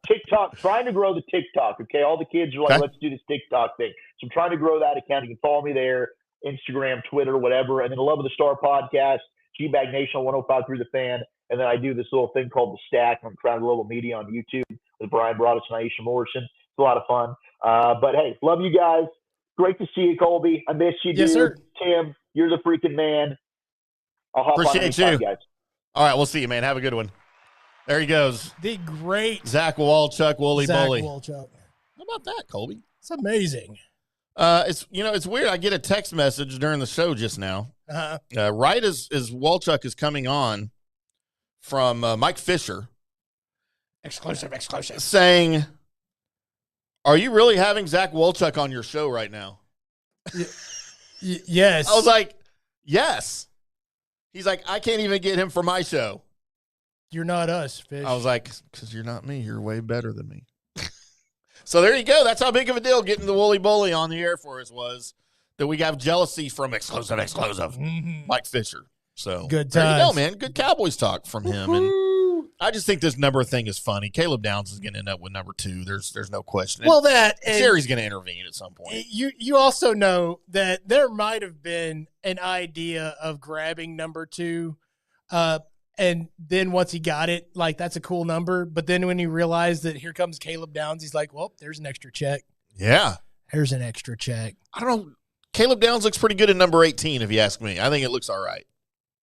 TikTok, trying to grow the TikTok. Okay, all the kids are like, let's do this TikTok thing. So I'm trying to grow that account. You can follow me there, Instagram, Twitter, whatever. And then the Love of the Star podcast, GBag Nation 105 through the Fan. And then I do this little thing called The Stack on Crown Global Media on YouTube with Brian Broaddus and Aisha Morrison. It's a lot of fun. But, hey, love you guys. Great to see you, Colby. I miss you, dude. Yes, sir. Tim, you're the freaking man. I'll hop Appreciate on anytime, you. guys. All right, we'll see you, man. Have a good one. There he goes. The great Zach Wolchuk, Wooly Bully. Wolchuk. How about that, Colby? It's amazing. It's weird. I get a text message during the show just now. Right as Wolchuk is coming on from Mike Fisher. Exclusive. Saying, are you really having Zach Wolchuk on your show right now? Yes. I was like, yes. He's like, I can't even get him for my show. You're not us, Fish. I was like, because you're not me. You're way better than me. So there you go. That's how big of a deal getting the Wooly Bully on the air for us was that we got jealousy from exclusive Mike Fisher. So good times. There you go, man. Good Cowboys talk from him. And I just think this number thing is funny. Caleb Downs is going to end up with number 2. There's no question. Well, Jerry's going to intervene at some point. You also know that there might have been an idea of grabbing number 2, and then once he got it, like that's a cool number. But then when he realized that here comes Caleb Downs, he's like, well, there's an extra check. Yeah, there's an extra check. I don't know. Caleb Downs looks pretty good in number 18, if you ask me. I think it looks all right.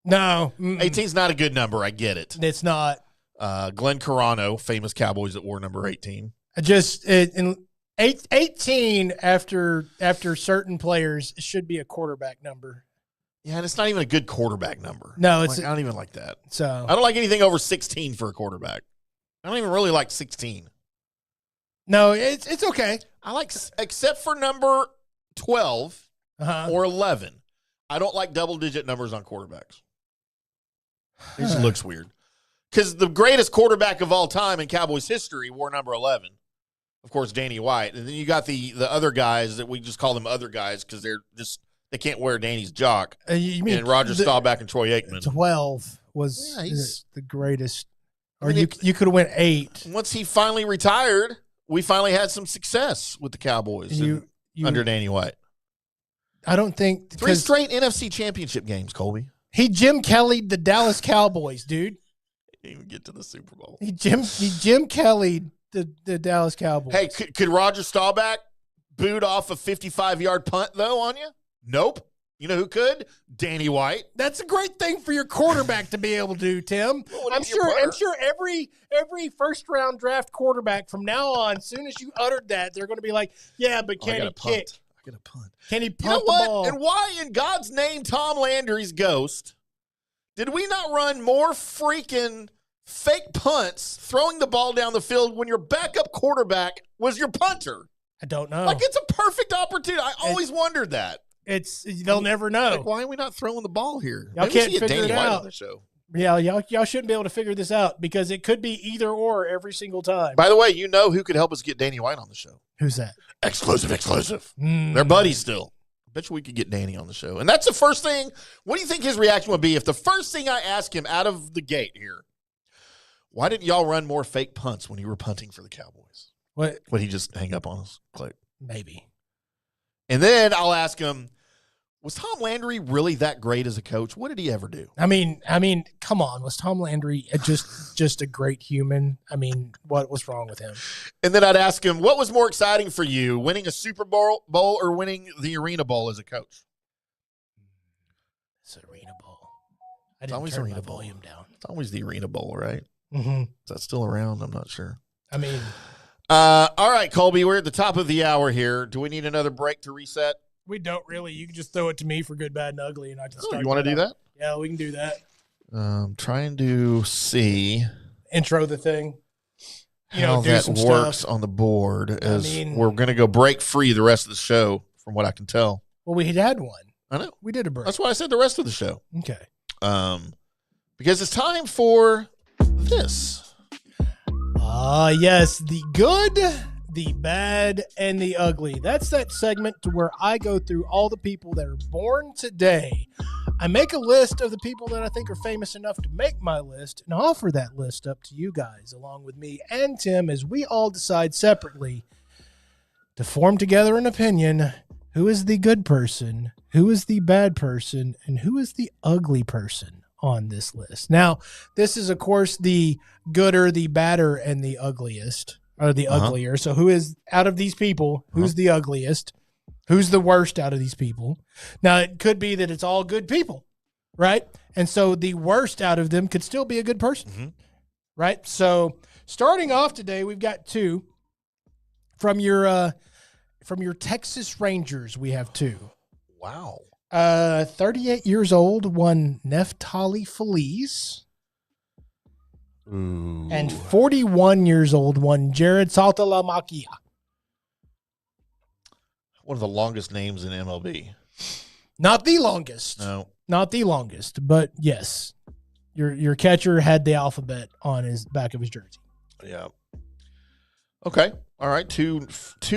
No. 18's not a good number. I get it. It's not. Glenn Carano, famous Cowboys that wore number 18. 18 after certain players should be a quarterback number. Yeah, and it's not even a good quarterback number. No, I don't even like that. So I don't like anything over 16 for a quarterback. I don't even really like 16. No, it's okay. I like, except for number 12 or 11. I don't like double-digit numbers on quarterbacks. It just looks weird. Because the greatest quarterback of all time in Cowboys history wore number 11. Of course, Danny White. And then you got the other guys that we just call them other guys because they can't wear Danny's jock. You mean and Roger Staubach and Troy Aikman. 12 was the greatest. Or you could have went 8. Once he finally retired, we finally had some success with the Cowboys under Danny White. I don't think 3 straight NFC championship games, Colby. He Jim Kelly'd the Dallas Cowboys, dude. He didn't even get to the Super Bowl. He Jim Kelly'd the Dallas Cowboys. Hey, could Roger Staubach boot off a 55-yard punt though on you? Nope. You know who could? Danny White. That's a great thing for your quarterback to be able to do, Tim. I'm sure every first round draft quarterback from now on, as soon as you uttered that, they're going to be like, yeah, but can he kick? I got to punt. Can he punt You know the what? ball? And why in God's name, Tom Landry's ghost, did we not run more freaking fake punts throwing the ball down the field when your backup quarterback was your punter? I don't know. Like, it's a perfect opportunity. I always wondered that. They'll never know. Like, why are we not throwing the ball here? Y'all Maybe can't we should get figure Danny it White out. on the show. Yeah, y'all shouldn't be able to figure this out because it could be either or every single time. By the way, you know who could help us get Danny White on the show? Who's that? Exclusive. They're buddies still. I bet you we could get Danny on the show. And that's the first thing. What do you think his reaction would be if the first thing I ask him out of the gate here, why didn't y'all run more fake punts when you were punting for the Cowboys? What? Would he just hang up on us? Click. Maybe. And then I'll ask him, was Tom Landry really that great as a coach? What did he ever do? I mean, come on. Was Tom Landry just a great human? I mean, what was wrong with him? And then I'd ask him, what was more exciting for you, winning a Super Bowl or winning the Arena Bowl as a coach? It's Arena Bowl. I didn't turn my volume down. It's always the Arena Bowl, right? Mm-hmm. Is that still around? I'm not sure. I mean, all right, Colby, we're at the top of the hour here. Do we need another break to reset? we don't really. You can just throw it to me for good, bad, and ugly, and I can start. You want to do that? Yeah, we can do that. Trying to see Intro the thing. You how know, do that some works stuff. on the board. As we're going to go break free the rest of the show, from what I can tell. Well, we had one. I know. We did a break. That's why I said the rest of the show. Okay. Because it's time for this. Yes, the good, the bad, and the ugly. That's that segment to where I go through all the people that are born today. I make a list of the people that I think are famous enough to make my list and offer that list up to you guys along with me and Tim as we all decide separately to form together an opinion. Who is the good person? Who is the bad person? And who is the ugly person on this list? Now, this is, of course, the gooder, the badder, and the ugliest, or the uglier. So who is, out of these people, who's the ugliest? Who's the worst out of these people? Now, it could be that it's all good people, right? And so the worst out of them could still be a good person, right? So starting off today, we've got two. From your Texas Rangers, we have two. Wow. 38 years old, one Neftali Feliz. Ooh. And 41 years old, one Jared Saltalamacchia. One of the longest names in MLB. Not the longest. No. Not the longest, but yes. Your catcher had the alphabet on his back of his jersey. Yeah. Okay. All right. Two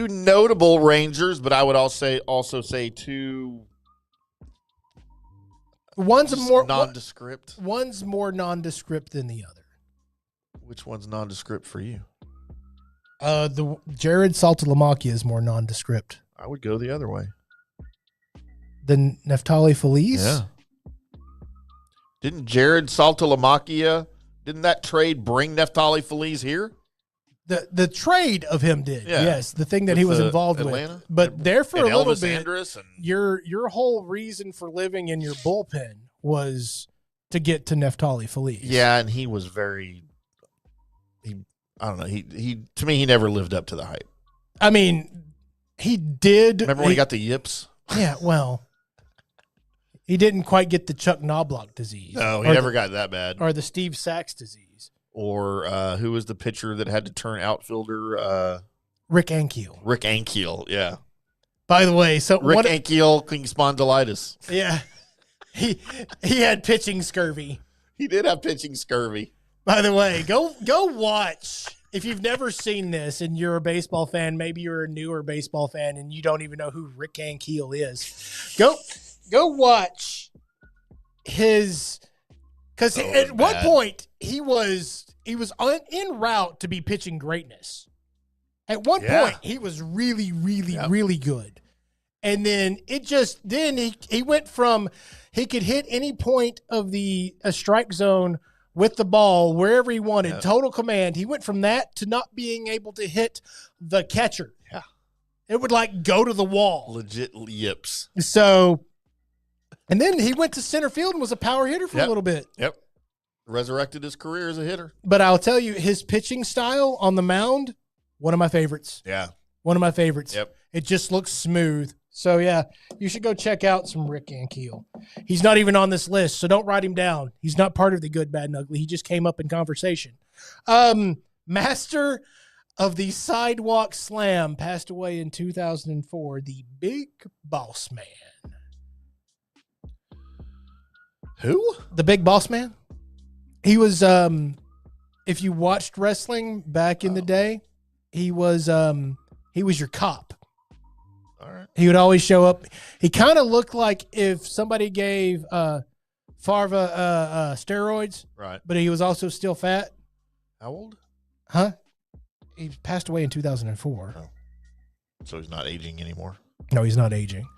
notable Rangers, but I would also say two. One's more nondescript. One's more nondescript than the other. Which one's nondescript for you? The Jared Saltalamacchia is more nondescript. I would go the other way. Than Neftali Feliz? Yeah. Didn't Jared Saltalamacchia, didn't that trade bring Neftali Feliz here? The trade of him did, yes. The thing that he was involved Atlanta? with. But there for a little Elvis bit, Andrus and your whole reason for living in your bullpen was to get to Neftali Feliz. Yeah, and he was I don't know. He to me, he never lived up to the hype. I mean, he did. Remember when he got the yips? Yeah, well, he didn't quite get the Chuck Knobloch disease. No, he never got that bad. Or the Steve Sachs disease. Or who was the pitcher that had to turn outfielder? Rick Ankiel. Rick Ankiel, yeah. By the way, Rick Ankiel, king spondylitis. Yeah, he had pitching scurvy. He did have pitching scurvy. By the way, go watch. If you've never seen this and you're a baseball fan, maybe you're a newer baseball fan and you don't even know who Rick Ankiel is. Go watch his, because at one point he was en route to be pitching greatness. At one point he was really, really, really good. And then he went from he could hit any point of a strike zone with the ball wherever he wanted, total command. He went from that to not being able to hit the catcher. Yeah. It would go to the wall. Legit yips. So And then he went to center field and was a power hitter for a little bit. Yep. Resurrected his career as a hitter. But I'll tell you, his pitching style on the mound, one of my favorites. Yeah. One of my favorites. Yep. It just looks smooth. So, yeah, you should go check out some Rick Ankiel. He's not even on this list, so don't write him down. He's not part of the good, bad, and ugly. He just came up in conversation. Master of the Sidewalk Slam passed away in 2004, the Big Boss Man. Who? The Big Boss Man? He was, if you watched wrestling back in the day, he was your cop. All right. He would always show up. He kind of looked like if somebody gave Farva steroids, Right. but he was also still fat. How old? Huh? He passed away in 2004. Oh. So he's not aging anymore. No, he's not aging.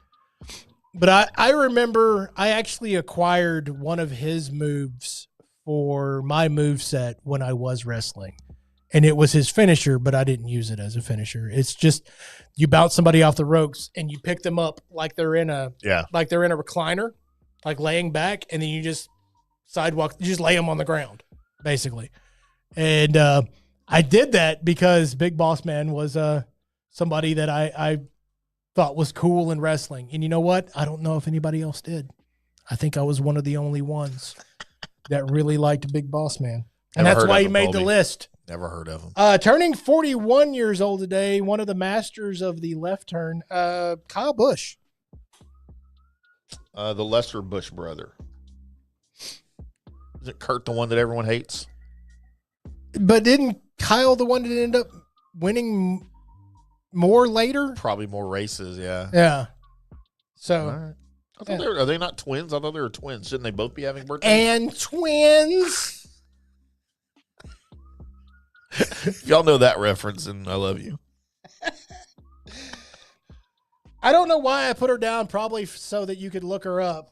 But I remember I actually acquired one of his moves for my moveset when I was wrestling. And it was his finisher, but I didn't use it as a finisher. It's just you bounce somebody off the ropes and you pick them up like they're in a recliner, like laying back, and then you just you just lay them on the ground, basically. And I did that because Big Boss Man was somebody that I thought was cool in wrestling. And you know what? I don't know if anybody else did. I think I was one of the only ones that really liked Big Boss Man. And that's why he made the list. Never heard of him. Turning 41 years old today, one of the masters of the left turn, Kyle Busch. The lesser Bush brother. Isn't Kurt the one that everyone hates? But didn't Kyle the one that ended up winning more later? Probably more races, yeah. Yeah. So. All right. I thought are they not twins? I thought they were twins. Shouldn't they both be having birthdays? And twins. Y'all know that reference, and I love you. I don't know why I put her down, probably so that you could look her up.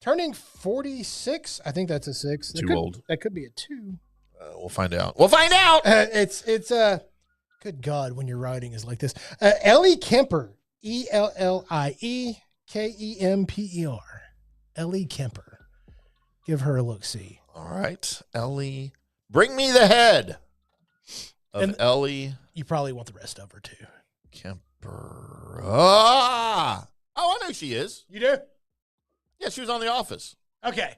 Turning 46, I think that's a 6. Too old. That could be a 2. We'll find out. We'll find out. It's good God, when your writing is like this. Ellie Kemper, ELLIEKEMPER. Ellie Kemper. Give her a look-see. All right, Ellie. Bring me the head of Ellie. You probably want the rest of her, too. Kemper. Ah! Oh, I know she is. You do? Yeah, she was on The Office. Okay.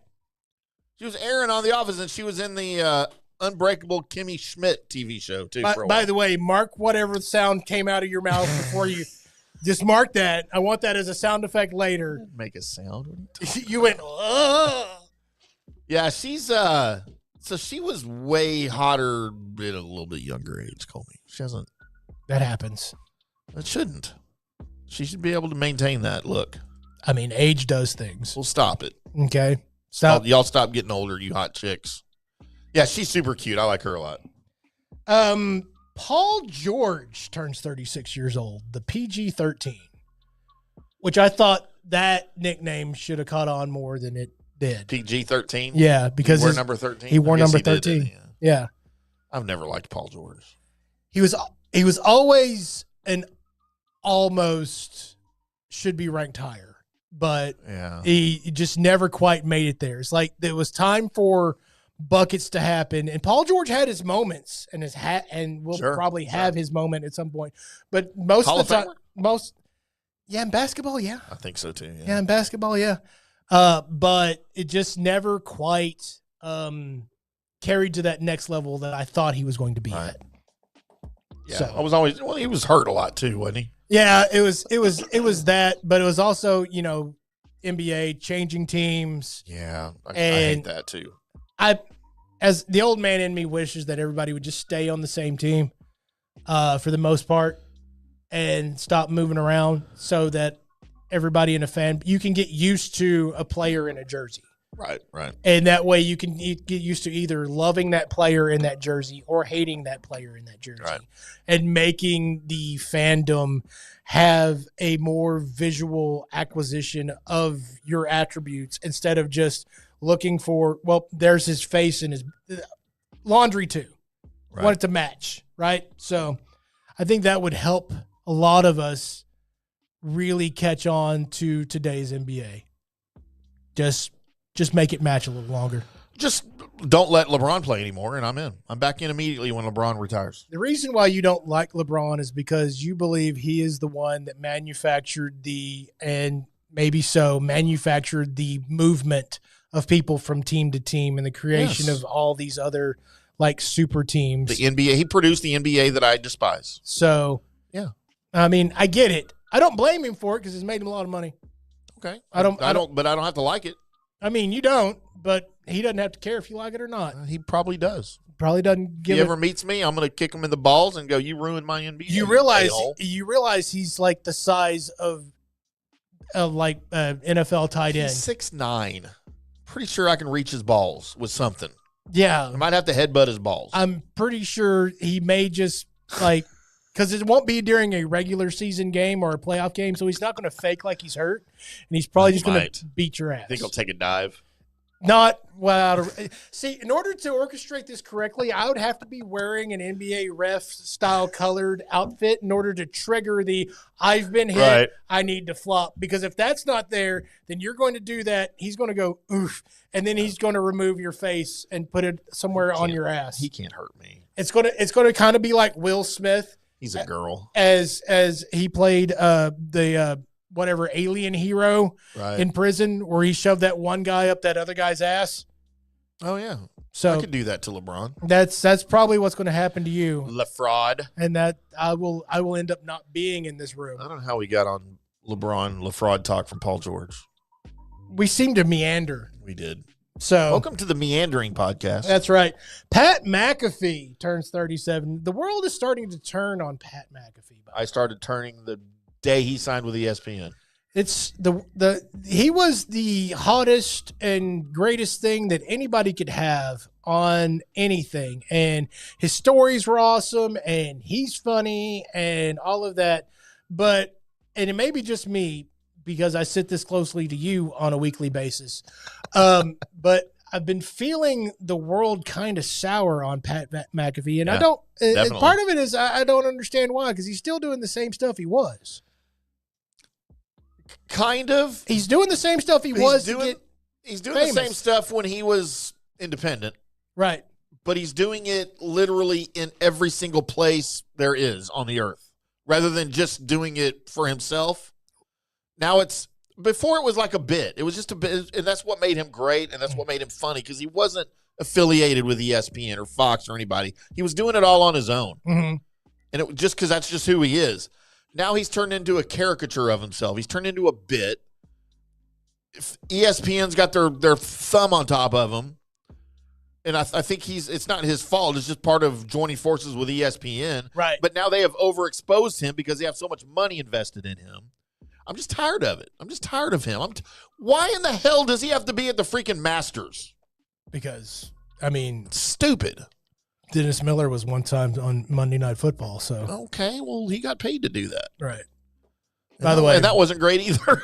She was Erin on The Office, and she was in the Unbreakable Kimmy Schmidt TV show, too, for a while. By the way, mark whatever sound came out of your mouth before you... Just mark that. I want that as a sound effect later. Make a sound. You went, ugh. Yeah, she's... So she was way hotter at a little bit younger age, Colby. She hasn't. That happens. It shouldn't. She should be able to maintain that look. I mean, age does things. We'll stop it. Okay. Stop. Y'all stop getting older, you hot chicks. Yeah, she's super cute. I like her a lot. Paul George turns 36 years old, the PG-13, which I thought that nickname should have caught on more than it did. PG-13? Yeah, because he wore number 13. He wore number 13. Did, yeah. I've never liked Paul George. He was always an almost should be ranked higher, but he just never quite made it there. It's like there was time for buckets to happen, and Paul George had his moments and will probably have his moment at some point. But most Hall of the time, Famer? In basketball, yeah. I think so too. Yeah, in basketball, yeah. But it just never quite carried to that next level that I thought he was going to be at. Yeah, so, he was hurt a lot too, wasn't he? Yeah, it was that, but it was also, NBA changing teams. Yeah, I hate that too. As the old man in me wishes that everybody would just stay on the same team for the most part and stop moving around so that everybody in a fan, you can get used to a player in a jersey. Right. And that way you can get used to either loving that player in that jersey or hating that player in that jersey. Right. And making the fandom have a more visual acquisition of your attributes instead of just looking for, well, there's his face and his laundry too. Right. Want it to match, right? So I think that would help a lot of us really catch on to today's NBA. Just make it match a little longer. Just don't let LeBron play anymore, and I'm in. I'm back in immediately when LeBron retires. The reason why you don't like LeBron is because you believe he is the one that manufactured the movement of people from team to team and the creation of all these other like super teams. The NBA, he produced the NBA that I despise. So, yeah. I mean, I get it. I don't blame him for it because it's made him a lot of money. Okay. I don't but I don't have to like it. I mean, you don't, but he doesn't have to care if you like it or not. He probably does. Probably doesn't give If he ever meets me, I'm going to kick him in the balls and go, "You ruined my NBA." You realize he's like the size of NFL tight end. He's 6'9". Pretty sure I can reach his balls with something. Yeah. I might have to headbutt his balls. I'm pretty sure he may just because it won't be during a regular season game or a playoff game, so he's not going to fake like he's hurt, and he's probably just going to beat your ass. I think he'll take a dive. Not see, in order to orchestrate this correctly, I would have to be wearing an NBA ref style colored outfit in order to trigger the "I've been hit, right. I need to flop." Because if that's not there, then you're going to do that. He's going to go oof, and then he's going to remove your face and put it somewhere on your ass. He can't hurt me. It's going to kind of be like Will Smith. He's a girl. As he played the whatever alien hero in prison, where he shoved that one guy up that other guy's ass. Oh yeah, so I could do that to LeBron. That's probably what's going to happen to you, LaFraud, and that I will end up not being in this room. I don't know how we got on LaFraud talk from Paul George. We seem to meander. We did. So welcome to the Meandering Podcast. That's right. Pat McAfee turns 37. The world is starting to turn on Pat McAfee. I started turning the day he signed with ESPN. It's he was the hottest and greatest thing that anybody could have on anything, and his stories were awesome, and he's funny, and all of that. And it may be just me because I sit this closely to you on a weekly basis, but I've been feeling the world kind of sour on Pat McAfee, and I don't. And part of it is I don't understand why, because he's still doing the same stuff he was. Kind of. He's doing the same stuff he's doing the same stuff when he was independent. Right. But he's doing it literally in every single place there is on the earth, rather than just doing it for himself. Now before it was like a bit. It was just a bit, and that's what made him great, and that's what made him funny, because he wasn't affiliated with ESPN or Fox or anybody. He was doing it all on his own. Mm-hmm. And it just because that's just who he is. Now he's turned into a caricature of himself. He's turned into a bit. If ESPN's got their thumb on top of him, and I think it's not his fault. It's just part of joining forces with ESPN. Right. But now they have overexposed him because they have so much money invested in him. I'm just tired of it. I'm just tired of him. Why in the hell does he have to be at the freaking Masters? Because, I mean, stupid. Dennis Miller was one time on Monday Night Football, so. Okay, well, he got paid to do that. Right. By the way. And that wasn't great either.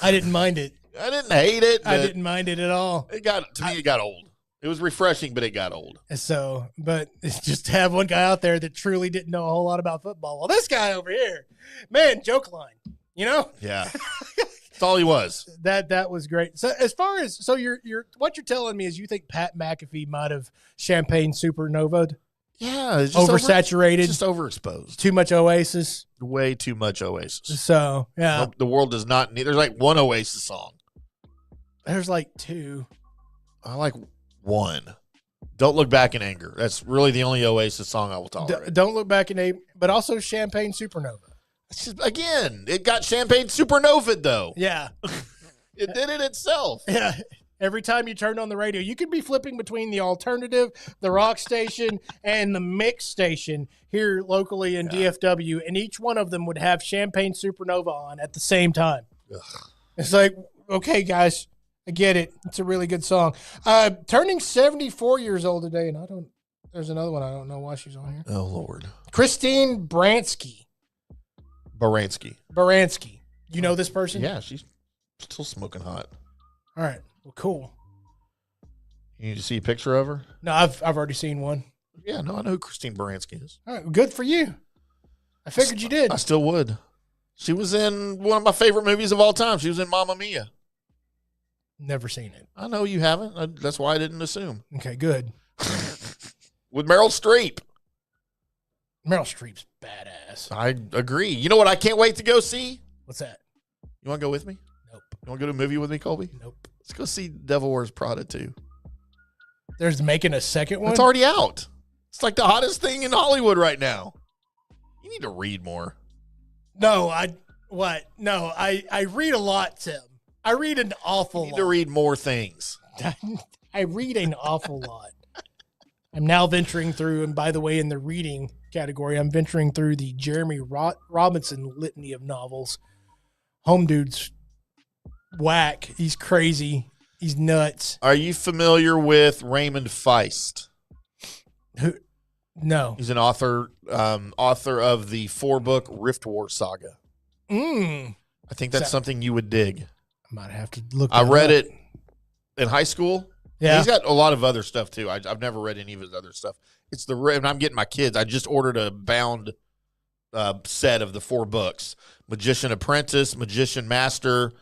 I didn't mind it. I didn't hate it. I didn't mind it at all. It got old. It was refreshing, but it got old. So, but it's just to have one guy out there that truly didn't know a whole lot about football. Well, this guy over here, man, joke line, you know? Yeah. That's all he was. That was great. So as far as you're what you're telling me is you think Pat McAfee might have champagne supernova'd? Yeah, it's just oversaturated, just overexposed. Too much Oasis. Way too much Oasis. So yeah, the world does not need. There's like one Oasis song. There's like two. I like one. Don't Look Back in Anger. That's really the only Oasis song I will tolerate. Don't Look Back in Anger, but also Champagne Supernova. It's just, again, it got Champagne Supernova though. Yeah. It did it itself. Yeah. Every time you turned on the radio, you could be flipping between the alternative, the rock station, and the mix station here locally in DFW, and each one of them would have Champagne Supernova on at the same time. Ugh. It's like, okay, guys, I get it. It's a really good song. Turning 74 years old today, and there's another one. I don't know why she's on here. Oh, Lord. Christine Baranski. Baranski. You know this person? Yeah, she's still smoking hot. All right. Well, cool. You need to see a picture of her? No, I've already seen one. Yeah, no, I know who Christine Baranski is. All right, good for you. I figured you did. I still would. She was in one of my favorite movies of all time. She was in Mamma Mia. Never seen it. I know you haven't. That's why I didn't assume. Okay, good. With Meryl Streep. Meryl Streep's badass. I agree. You know what I can't wait to go see? What's that? You want to go with me? Nope. You want to go to a movie with me, Colby? Nope. Let's go see Devil Wears Prada 2. There's making a second one? It's already out. It's like the hottest thing in Hollywood right now. You need to read more. No, I read a lot, Tim. I read an awful lot. You need to read more things. I read an awful lot. I'm now venturing through, and by the way, in the reading category, I'm venturing through the Jeremy Robinson litany of novels. Home dude's whack. He's crazy. He's nuts. Are you familiar with Raymond Feist? Who? No. He's an author of the 4-book Rift War saga. I think that's something you would dig. I might have to look. I read it in high school. Yeah. He's got a lot of other stuff too. I've never read any of his other stuff. And I'm getting my kids. I just ordered a bound set of the 4 books: Magician Apprentice, Magician Master,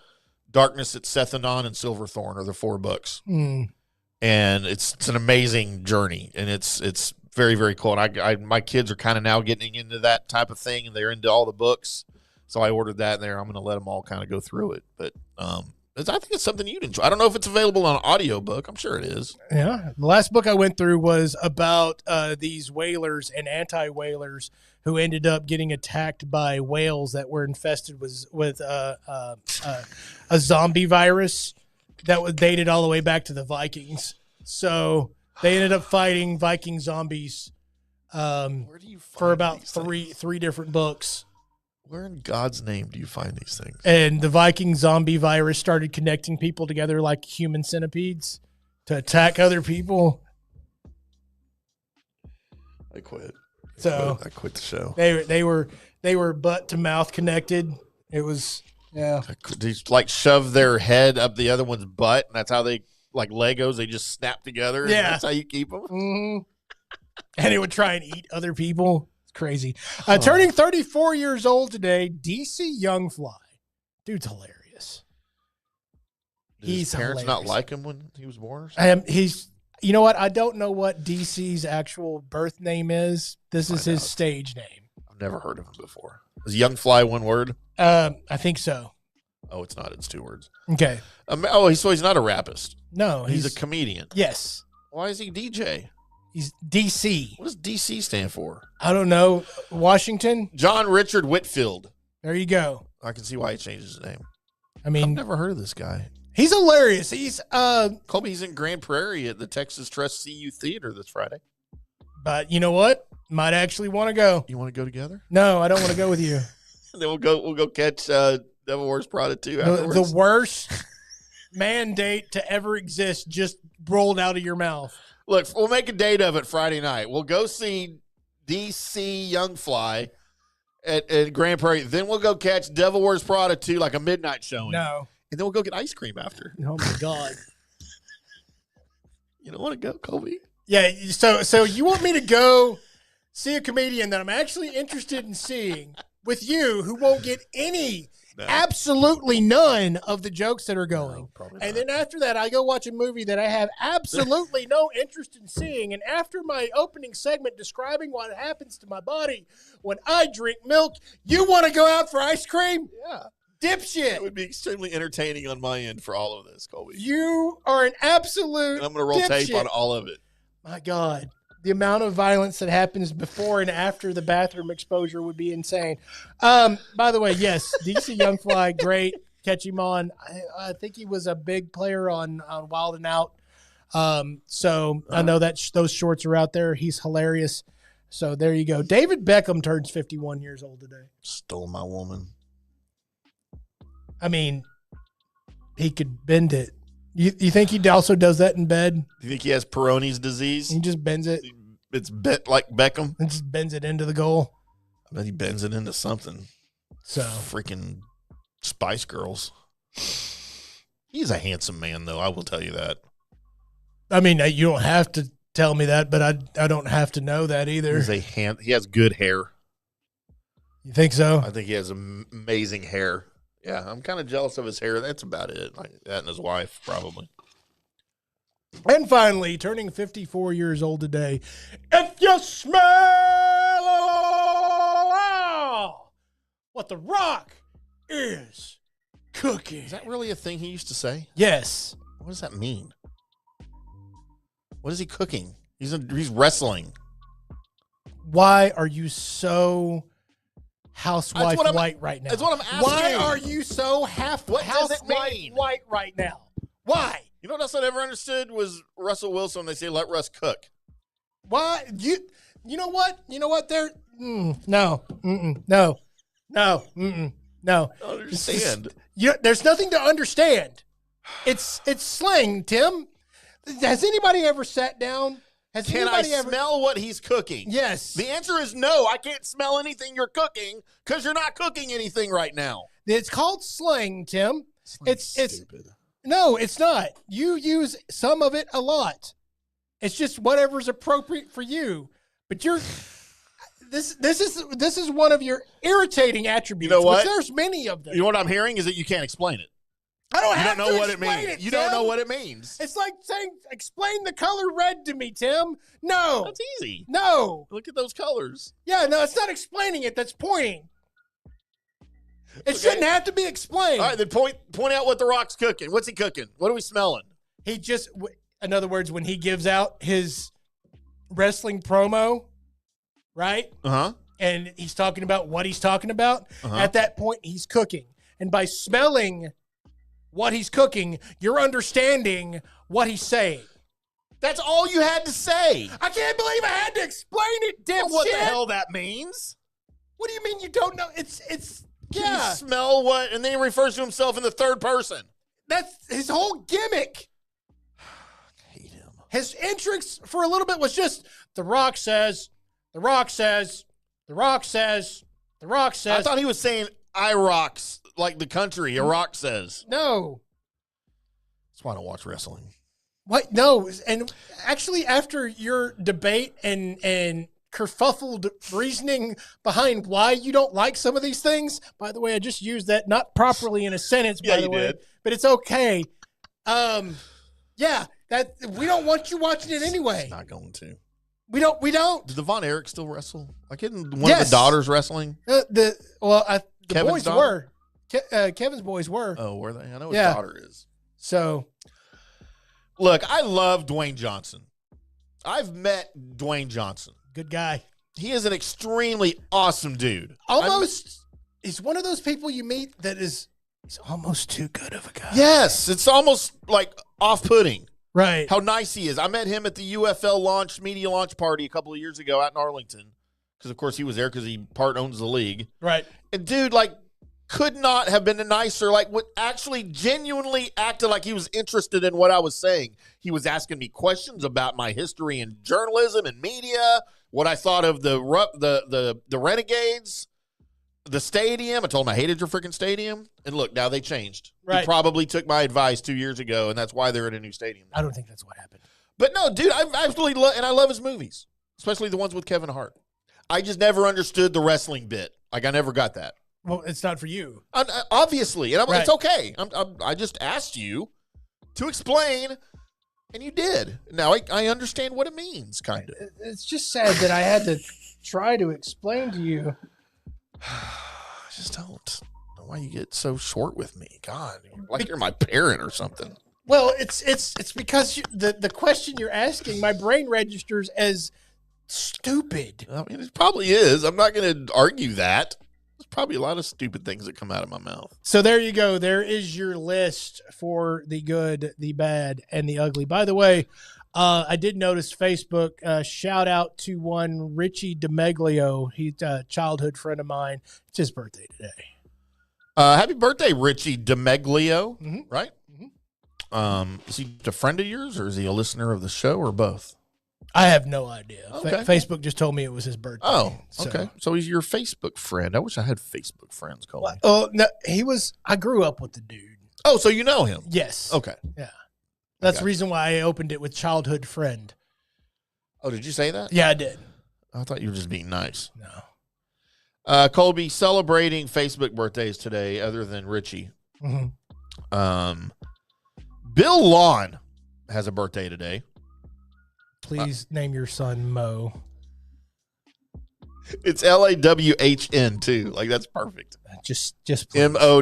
Darkness at Sethanon, and Silverthorn are the 4 books. And it's an amazing journey, and it's very, very cool. And my kids are kind of now getting into that type of thing, and they're into all the books. So I ordered that, and I'm going to let them all kind of go through it. But I think it's something you'd enjoy. I don't know if it's available on audiobook. I'm sure it is. Yeah. The last book I went through was about these whalers and anti-whalers who ended up getting attacked by whales that were infested with a zombie virus that was dated all the way back to the Vikings. So they ended up fighting Viking zombies for about three different books. Where in God's name do you find these things? And the Viking zombie virus started connecting people together like human centipedes to attack other people. I quit. I quit the show. They were butt to mouth connected. It was They like shove their head up the other one's butt, and that's how they like Legos. They just snap together. And that's how you keep them. Mm-hmm. And it would try and eat other people. Crazy. Turning 34 years old today, DC Youngfly. Dude's hilarious. Did his parents not like him when he was born? You know what? I don't know what DC's actual birth name is. This is his stage name. I've never heard of him before. Is Youngfly one word? I think so. Oh, it's not. It's 2 words. Okay. So he's not a rapist. No. He's a comedian. Yes. Why is he DJ? He's DC. What does DC stand for? I don't know. Washington? John Richard Whitfield. There you go. I can see why he changed his name. I mean, I've never heard of this guy. He's hilarious. He's Colby's in Grand Prairie at the Texas Trust CU Theater this Friday. But you know what? Might actually want to go. You want to go together? No, I don't want to go with you. Then we'll go catch Devil Wears Prada 2 afterwards. The worst mandate to ever exist just rolled out of your mouth. Look, we'll make a date of it Friday night. We'll go see DC Youngfly at Grand Prairie. Then we'll go catch Devil Wears Prada 2, like a midnight showing. No. And then we'll go get ice cream after. Oh, my God. You don't want to go, Colby? Yeah, so you want me to go see a comedian that I'm actually interested in seeing with you who won't get absolutely none of the jokes that are going. And then after that, I go watch a movie that I have absolutely no interest in seeing. And after my opening segment describing what happens to my body when I drink milk, you want to go out for ice cream? Yeah. Dipshit. It would be extremely entertaining on my end for all of this, Colby. You are an absolute and I'm going to roll tape on all of it. My God. The amount of violence that happens before and after the bathroom exposure would be insane. By the way, yes, DC Youngfly, great. Catch him on. I think he was a big player on Wild and Out. So I know that those shorts are out there. He's hilarious. So there you go. David Beckham turns 51 years old today. Stole my woman. I mean, he could bend it. You think he also does that in bed? Do you think he has Peyronie's disease? He just bends it. It's bent like Beckham. And just bends it into the goal. I bet he bends it into something. So freaking Spice Girls. He's a handsome man, though. I will tell you that. I mean, you don't have to tell me that, but I don't have to know that either. He has good hair. You think so? I think he has amazing hair. Yeah, I'm kind of jealous of his hair. That's about it. Like that and his wife, probably. And finally, turning 54 years old today, if you smell what The Rock is cooking. Is that really a thing he used to say? Yes. What does that mean? What is he cooking? He's wrestling. Why are you so housewife white right now? That's what I'm asking. Why are you so housewife white right now? Why? You know what else I never understood was Russell Wilson. They say let Russ cook. Why you know what? You know what? No. No. I don't understand. There's nothing to understand. It's slang, Tim. Has anybody ever sat down? Can I smell what he's cooking? Yes. The answer is no. I can't smell anything you're cooking because you're not cooking anything right now. It's called slang, Tim. It's stupid. No, it's not. You use some of it a lot. It's just whatever's appropriate for you. But this is one of your irritating attributes. You know what? There's many of them. You know what I'm hearing is that you can't explain it. I don't You have don't know to what it explain means. You Tim. don't know what it means. It's like saying, explain the color red to me, Tim. No. That's easy. No. Look at those colors. Yeah, no, it's not explaining it. That's pointing. It shouldn't have to be explained. All right, then point out what The Rock's cooking. What's he cooking? What are we smelling? He just, in other words, when he gives out his wrestling promo, right? Uh-huh. And he's talking about what he's talking about, at that point, he's cooking. And by smelling what he's cooking, you're understanding what he's saying. That's all you had to say. I can't believe I had to explain it, dipshit. What the hell that means? What do you mean you don't know? It's Can you smell what? And then he refers to himself in the third person. That's his whole gimmick. I hate him. His entrance for a little bit was just, The Rock says, The Rock says, The Rock says, The Rock says. I thought he was saying I rocks, like the country, a rock says. No. That's why I don't watch wrestling. What? No. And actually, after your debate and kerfuffled reasoning behind why you don't like some of these things, by the way, I just used that not properly in a sentence, by the way, did. But it's okay. Yeah, that we don't want you watching it anyway. Not going to. We don't. Does the Von Erich still wrestle? Like, isn't one of the daughters wrestling? The Kevin's boys daughter? were. Kevin's boys were. Oh, were they? I know his daughter is. So, look, I love Dwayne Johnson. I've met Dwayne Johnson. Good guy. He is an extremely awesome dude. He's one of those people you meet that he's almost too good of a guy. Yes, it's almost like off-putting. Right. How nice he is. I met him at the UFL media launch party a couple of years ago out in Arlington. Because, of course, he was there because he part owns the league. Right. And, dude, like, could not have been nicer. Like, what actually genuinely acted like he was interested in what I was saying. He was asking me questions about my history in journalism and media, what I thought of the Renegades, the stadium. I told him I hated your freaking stadium. And look, now they changed. Right. He probably took my advice 2 years ago, and that's why they're in a new stadium now. I don't think that's what happened. But no, dude, I absolutely love, and I love his movies, especially the ones with Kevin Hart. I just never understood the wrestling bit. Like, I never got that. Well, it's not for you. Obviously. And Right. it's okay. I just asked you to explain, and you did. Now I understand what it means, kind of. It's just sad that I had to try to explain to you. I just don't know why you get so short with me. God, like you're my parent or something. Well, it's because the question you're asking, my brain registers as stupid. I mean, it probably is. I'm not going to argue that. There's probably a lot of stupid things that come out of my mouth. So there you go. There is your list for the good, the bad, and the ugly. By the way, I did notice Facebook, shout out to one Richie DeMeglio. He's a childhood friend of mine. It's his birthday today. Happy birthday, Richie DeMeglio, right? Mm-hmm. Is he a friend of yours, or is he a listener of the show, or both? I have no idea. Okay. Facebook just told me it was his birthday. Oh, okay. So he's your Facebook friend. I wish I had Facebook friends, Colby. Oh, no, I grew up with the dude. Oh, so you know him? Yes. Okay. Yeah. That's the reason why I opened it with childhood friend. Oh, did you say that? Yeah, I did. I thought you were just being nice. No. Colby, celebrating Facebook birthdays today, other than Richie. Mm-hmm. Bill Lawn has a birthday today. Please name your son Mo. It's Lawhn too. Like, that's perfect. Just Mow.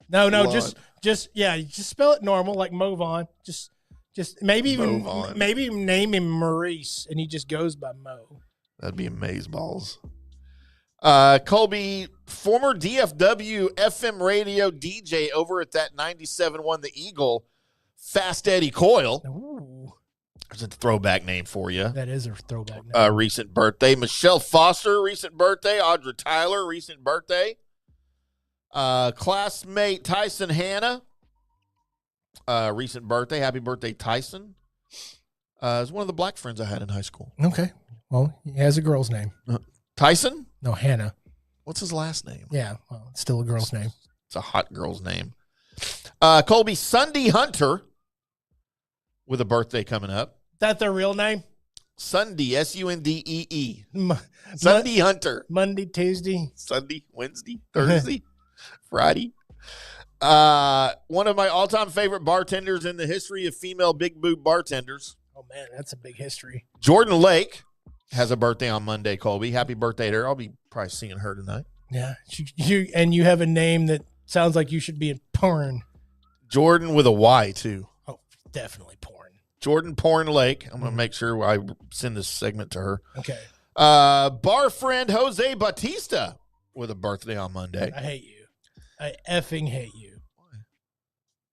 No, Lawn. just spell it normal, like move on. Just maybe even name him Maurice, and he just goes by Mo. That'd be amazeballs. Colby, former DFW FM radio DJ over at that 97.1 The Eagle, Fast Eddie Coyle. Ooh. There's a throwback name for you. That is a throwback name. Recent birthday. Michelle Foster, recent birthday. Audra Tyler, recent birthday. Classmate Tyson Hanna, recent birthday. Happy birthday, Tyson. Is one of the black friends I had in high school. Okay. Well, he has a girl's name. Tyson? No, Hannah. What's his last name? Yeah, well, it's still a girl's name. It's a hot girl's name. Colby, Sunday Hunter with a birthday coming up. Is that their real name? Sunday, Sundee. Sunday Hunter. Monday, Tuesday. Sunday, Wednesday, Thursday, Friday. One of my all-time favorite bartenders in the history of female big boob bartenders. Oh, man, that's a big history. Jordan Lake has a birthday on Monday, Colby. Happy birthday to her. I'll be probably seeing her tonight. Yeah. You have a name that sounds like you should be in porn. Jordan with a Y, too. Oh, definitely porn. Jordan Porn Lake. I'm going to make sure I send this segment to her. Okay. Bar friend Jose Bautista with a birthday on Monday. I hate you. I effing hate you. Why?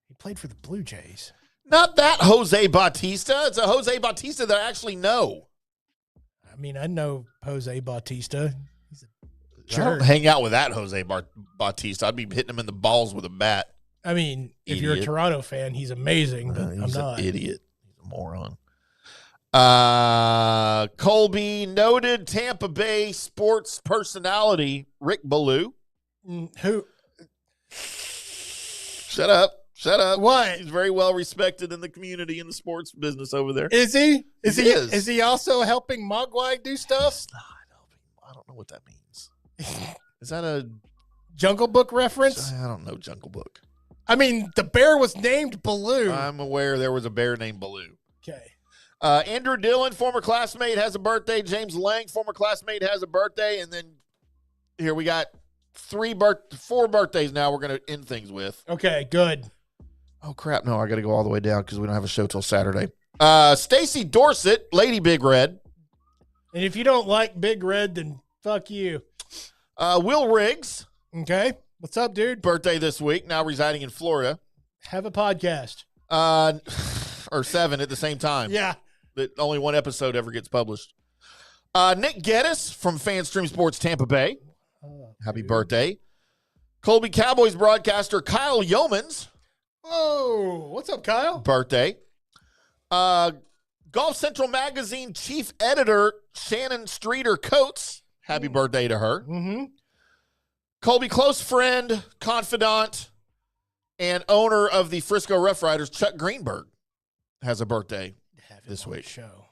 He played for the Blue Jays. Not that Jose Bautista. It's a Jose Bautista that I actually know. I mean, I know Jose Bautista. He's a I don't hang out with that Jose Bautista. I'd be hitting him in the balls with a bat. I mean, if you're a Toronto fan, he's amazing, but he's I'm not. An idiot. He's a moron. Colby, noted Tampa Bay sports personality, Rick Ballou. Who? Shut up. What? He's very well respected in the community in the sports business over there. Is he? Is he also helping Mogwai do stuff? I don't know what that means. Is that a Jungle Book reference? I don't know Jungle Book. I mean, the bear was named Baloo. I'm aware there was a bear named Baloo. Okay. Andrew Dillon, former classmate, has a birthday. James Lang, former classmate, has a birthday. And then here we got 4 birthdays now we're going to end things with. Okay, good. Oh, crap. No, I got to go all the way down because we don't have a show till Saturday. Stacy Dorsett, Lady Big Red. And if you don't like Big Red, then fuck you. Will Riggs. Okay. What's up, dude? Birthday this week, now residing in Florida. Have a podcast. Or 7 at the same time. Yeah. That only 1 episode ever gets published. Nick Geddes from FanStream Sports Tampa Bay. Happy birthday. Colby Cowboys broadcaster Kyle Yeomans. Oh, what's up, Kyle? Birthday. Golf Central Magazine chief editor Shannon Streeter Coates. Happy birthday to her. Mm-hmm. Colby, close friend, confidant, and owner of the Frisco Rough Riders, Chuck Greenberg, has a birthday this week. Show.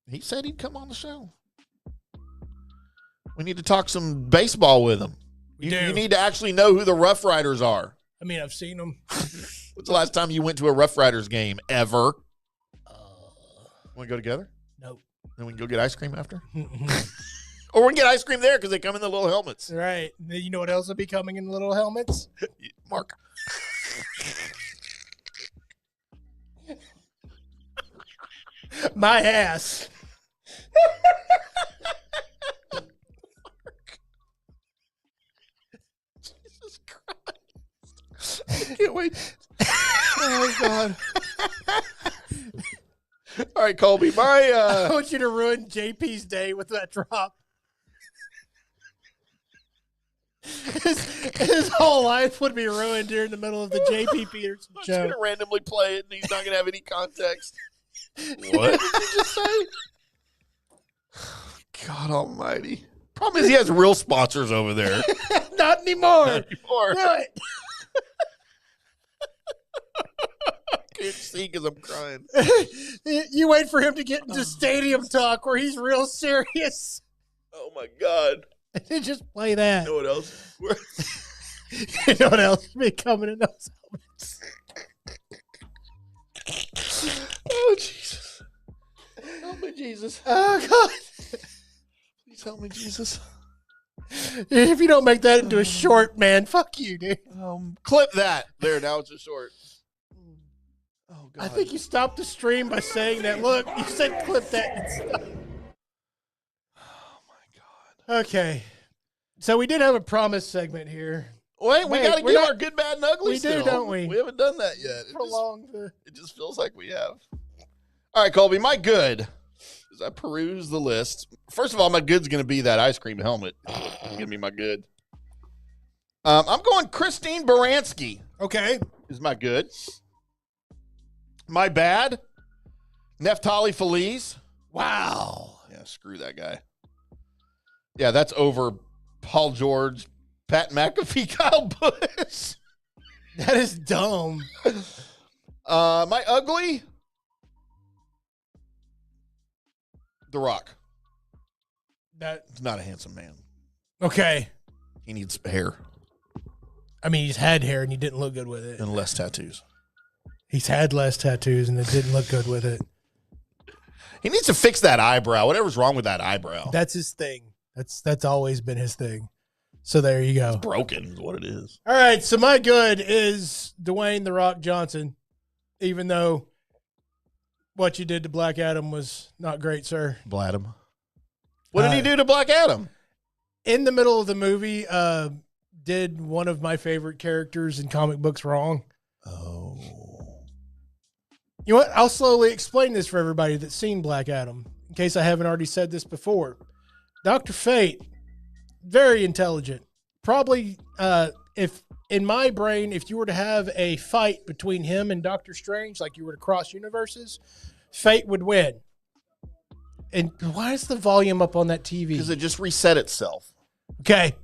He said he'd come on the show. We need to talk some baseball with him. You need to actually know who the Rough Riders are. I mean, I've seen them. When's the last time you went to a Rough Riders game ever? Want to go together? Nope. Then we can go get ice cream after? Or we can get ice cream there because they come in the little helmets. Right. You know what else will be coming in little helmets? Mark. My ass. Jesus Christ. I can't wait. Oh, God. All right, Colby. I want you to ruin JP's day with that drop. His whole life would be ruined during the middle of the JP Peterson I'm show. just going to randomly play it, and he's not going to have any context. What did you just say? God almighty. Problem is he has real sponsors over there. Not anymore. Not anymore. Do it. I can't see because I'm crying. You wait for him to get into stadium talk where he's real serious. Oh, my God. And then just play that. You know what else? You know what else be coming in those helmets? Oh, Jesus. Help me, Jesus. Oh, God. Please help me, Jesus. If you don't make that into a short, man, fuck you, dude. Clip that. There, now it's a short. Oh, God. I think you stopped the stream by saying that. Look, you said clip that and stuff. Oh, my God. Okay. So we did have a promise segment here. Wait, we got to give our good, bad, and ugly We still. do, don't we? We haven't done that yet. It just feels like we have. All right, Colby, my good, as I peruse the list. First of all, my good's going to be that ice cream helmet. Give me my good. I'm going Christine Baranski. Okay. Is my good. My bad, Neftali Feliz. Wow. Yeah, screw that guy. Yeah, that's over Paul George, Pat McAfee, Kyle Busch. That is dumb. My ugly, The Rock. That's not a handsome man. Okay. He needs hair. I mean, he's had hair and he didn't look good with it. And less tattoos. He's had less tattoos and it didn't look good with it. He needs to fix that eyebrow. Whatever's wrong with that eyebrow. That's his thing. That's always been his thing. So there you go. It's broken is what it is. All right, so my good is Dwayne "The Rock" Johnson, even though what you did to Black Adam was not great, sir. Bladham. What did he do to Black Adam? In the middle of the movie, did one of my favorite characters in comic books wrong. Oh. You know what? I'll slowly explain this for everybody that's seen Black Adam, in case I haven't already said this before. Dr. Fate, very intelligent. Probably, if in my brain, if you were to have a fight between him and Doctor Strange, like you were to cross universes, Fate would win. And why is the volume up on that TV? Because it just reset itself. Okay.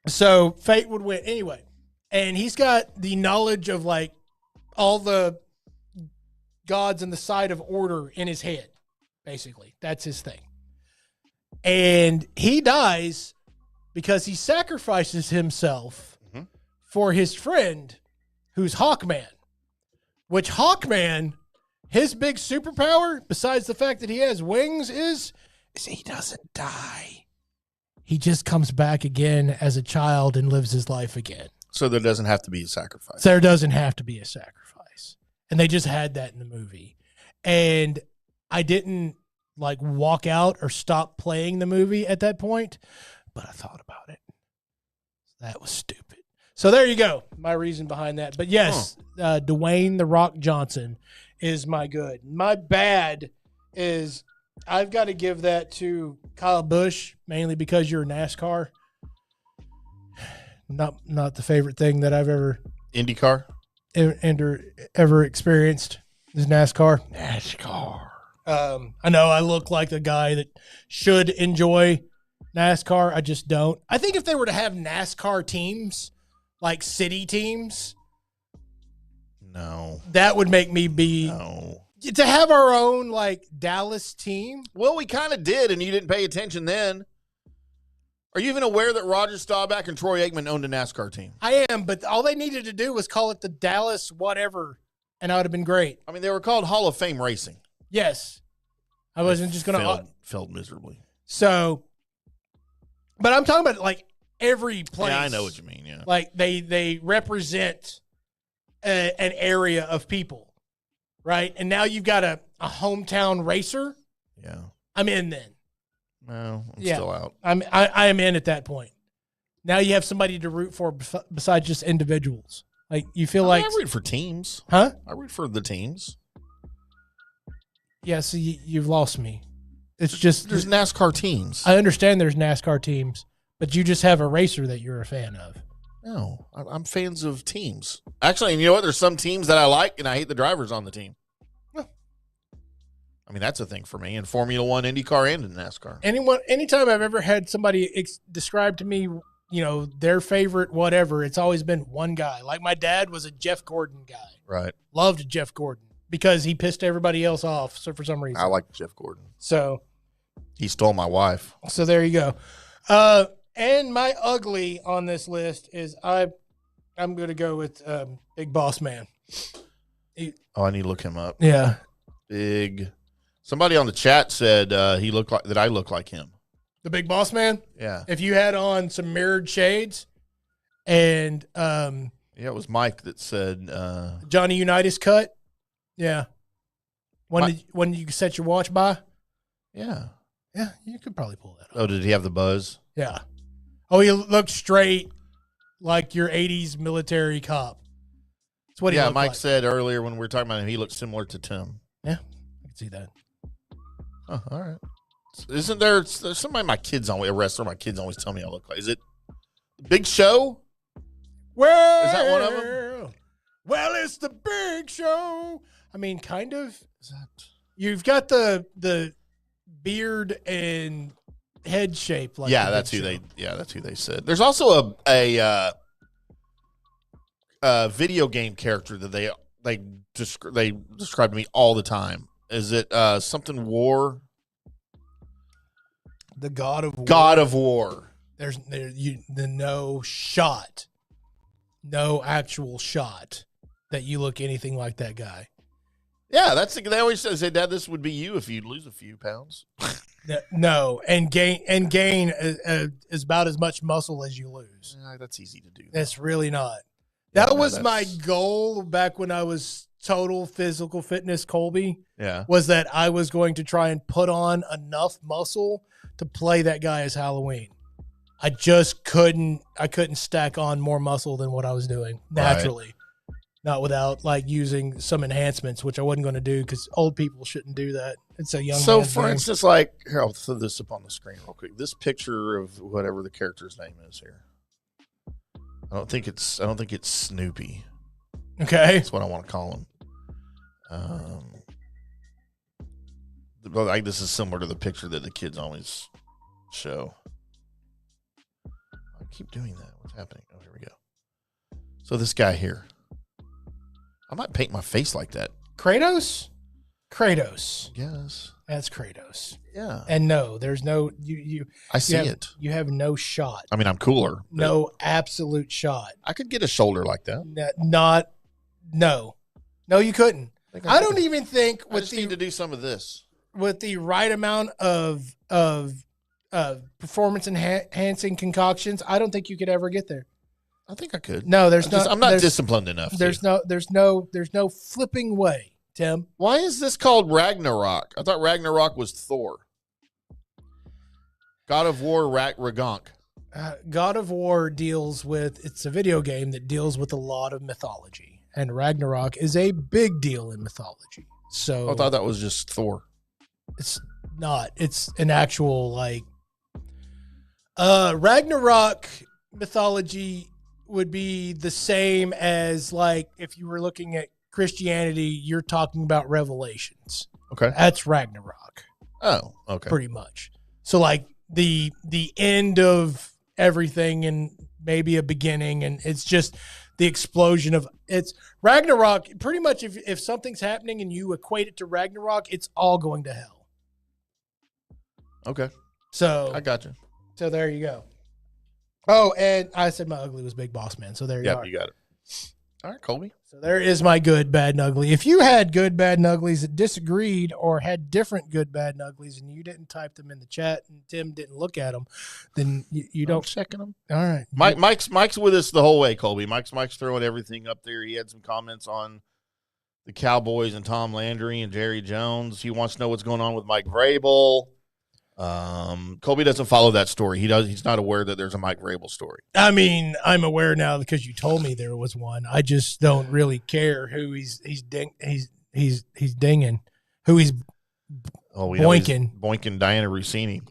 So Fate would win anyway. And he's got the knowledge of like all the gods in the side of order in his head, basically. That's his thing. And he dies because he sacrifices himself for his friend who's Hawkman, which Hawkman, his big superpower, besides the fact that he has wings, is he doesn't die. He just comes back again as a child and lives his life again. So there doesn't have to be a sacrifice. There doesn't have to be a sacrifice. And they just had that in the movie. And I didn't like walk out or stop playing the movie at that point, but I thought about it. That was stupid. So there you go. My reason behind that. But yes, Dwayne "The Rock" Johnson is my good. My bad is I've got to give that to Kyle Busch, mainly because you're a NASCAR. Not the favorite thing that I've ever IndyCar ever experienced is NASCAR. I know I look like the guy that should enjoy NASCAR. I just don't. I think if they were to have NASCAR teams, like city teams, no, that would make me be to have our own like Dallas team. Well, we kind of did, and you didn't pay attention then. Are you even aware that Roger Staubach and Troy Aikman owned a NASCAR team? I am, but all they needed to do was call it the Dallas whatever, and I would have been great. I mean, they were called Hall of Fame Racing. Yes. I wasn't just going to... Failed miserably. So, but I'm talking about like every place. Yeah, I know what you mean, yeah. Like they represent an area of people, right? And now you've got a hometown racer. Yeah. I'm in then. No, I'm still out. I am in at that point. Now you have somebody to root for besides just individuals. Like you feel like... I root for teams. Huh? I root for the teams. Yeah, so you've lost me. It's just... There's NASCAR teams. I understand there's NASCAR teams, but you just have a racer that you're a fan of. No, I'm fans of teams. Actually, and you know what? There's some teams that I like, and I hate the drivers on the team. I mean, that's a thing for me in Formula One, IndyCar, and in NASCAR. Anytime I've ever had somebody describe to me, their favorite whatever, it's always been one guy. Like my dad was a Jeff Gordon guy. Right. Loved Jeff Gordon because he pissed everybody else off. So for some reason, I like Jeff Gordon. So he stole my wife. So there you go. And my ugly on this list is I'm going to go with Big Boss Man. I need to look him up. Yeah. Big. Somebody on the chat said he looked like that. I look like him. The Big Boss Man? Yeah. If you had on some mirrored shades and yeah, it was Mike that said Johnny Unitas cut. Yeah. When you set your watch by? Yeah. Yeah, you could probably pull that off. Oh, did he have the buzz? Yeah. Oh, he looked straight like your 80s military cop. That's what he looked Mike like. said earlier when we were talking about him, he looked similar to Tim. Yeah, I can see that. Oh, all right. Isn't there's somebody my kids always, a wrestler my kids always tell me I look like? Is it Big Show? Well, is that one of them? Well, it's the Big Show. I mean, kind of. Is that? You've got the beard and head shape like that's who they said. There's also a video game character that they describe to me all the time. Is it something War? The God of War. God of War. There's no actual shot that you look anything like that guy. Yeah, they always say, Dad, this would be you if you'd lose a few pounds. No, and gain is about as much muscle as you lose. That's easy to do. That's really not. That was my goal back when I was total physical fitness, Colby. Yeah. Was that I was going to try and put on enough muscle to play that guy as Halloween. I just couldn't stack on more muscle than what I was doing naturally. Right. Not without like using some enhancements, which I wasn't going to do because old people shouldn't do that. It's a young. So, for instance, like here, I'll throw this up on the screen real quick. This picture of whatever the character's name is here. I don't think it's Snoopy. Okay, that's what I want to call him. Like this is similar to the picture that the kids always show. I keep doing that. What's happening? Oh, here we go. So this guy here. I might paint my face like that. Kratos? Yes. That's Kratos. Yeah. And no, there's no you I see it. You have no shot. I mean, I'm cooler. No absolute shot. I could get a shoulder like that. No, you couldn't. I don't even think I just need to do some of this. With the right amount of performance enhancing concoctions, I don't think you could ever get there. I think I could. No, I'm not disciplined enough. There's no flipping way, Tim. Why is this called Ragnarok? I thought Ragnarok was Thor. God of War, Ragnarok. God of War it's a video game that deals with a lot of mythology, and Ragnarok is a big deal in mythology. So I thought that was just Thor. It's not. It's an actual Ragnarok mythology would be the same as like if you were looking at Christianity, you're talking about Revelations. Okay. That's Ragnarok. Oh, okay. Pretty much. So like the end of everything and maybe a beginning, and it's just the explosion of it's Ragnarok. Pretty much if something's happening and you equate it to Ragnarok, it's all going to hell. Okay. So I got you. So there you go. Oh, and I said my ugly was Big Boss Man. So there you are. You got it. All right, Colby. So there is my good, bad, and ugly. If you had good, bad, and uglies that disagreed or had different good, bad, and uglies, and you didn't type them in the chat and Tim didn't look at them, then you don't checking them. All right. Mike's with us the whole way, Colby. Mike's throwing everything up there. He had some comments on the Cowboys and Tom Landry and Jerry Jones. He wants to know what's going on with Mike Vrabel. Colby doesn't follow that story. He's not aware that there's a Mike Vrabel story. I mean, I'm aware now because you told me there was one. I just don't really care who he's dinging, who he's boinking Diana Rossini.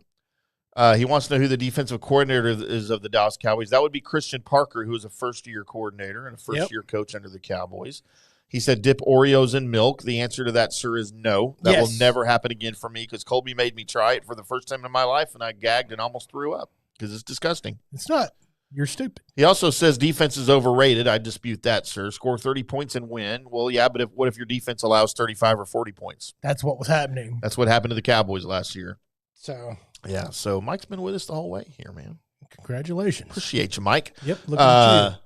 He wants to know who the defensive coordinator is of the Dallas Cowboys. That would be Christian Parker, who is a first-year coordinator and a first-year coach under the Cowboys. He said, dip Oreos in milk. The answer to that, sir, is no. That will never happen again for me because Colby made me try it for the first time in my life, and I gagged and almost threw up because it's disgusting. It's not. You're stupid. He also says defense is overrated. I dispute that, sir. Score 30 points and win. Well, yeah, but what if your defense allows 35 or 40 points? That's what was happening. That's what happened to the Cowboys last year. So Yeah, so Mike's been with us the whole way here, man. Congratulations. Appreciate you, Mike. Yep, looking at you.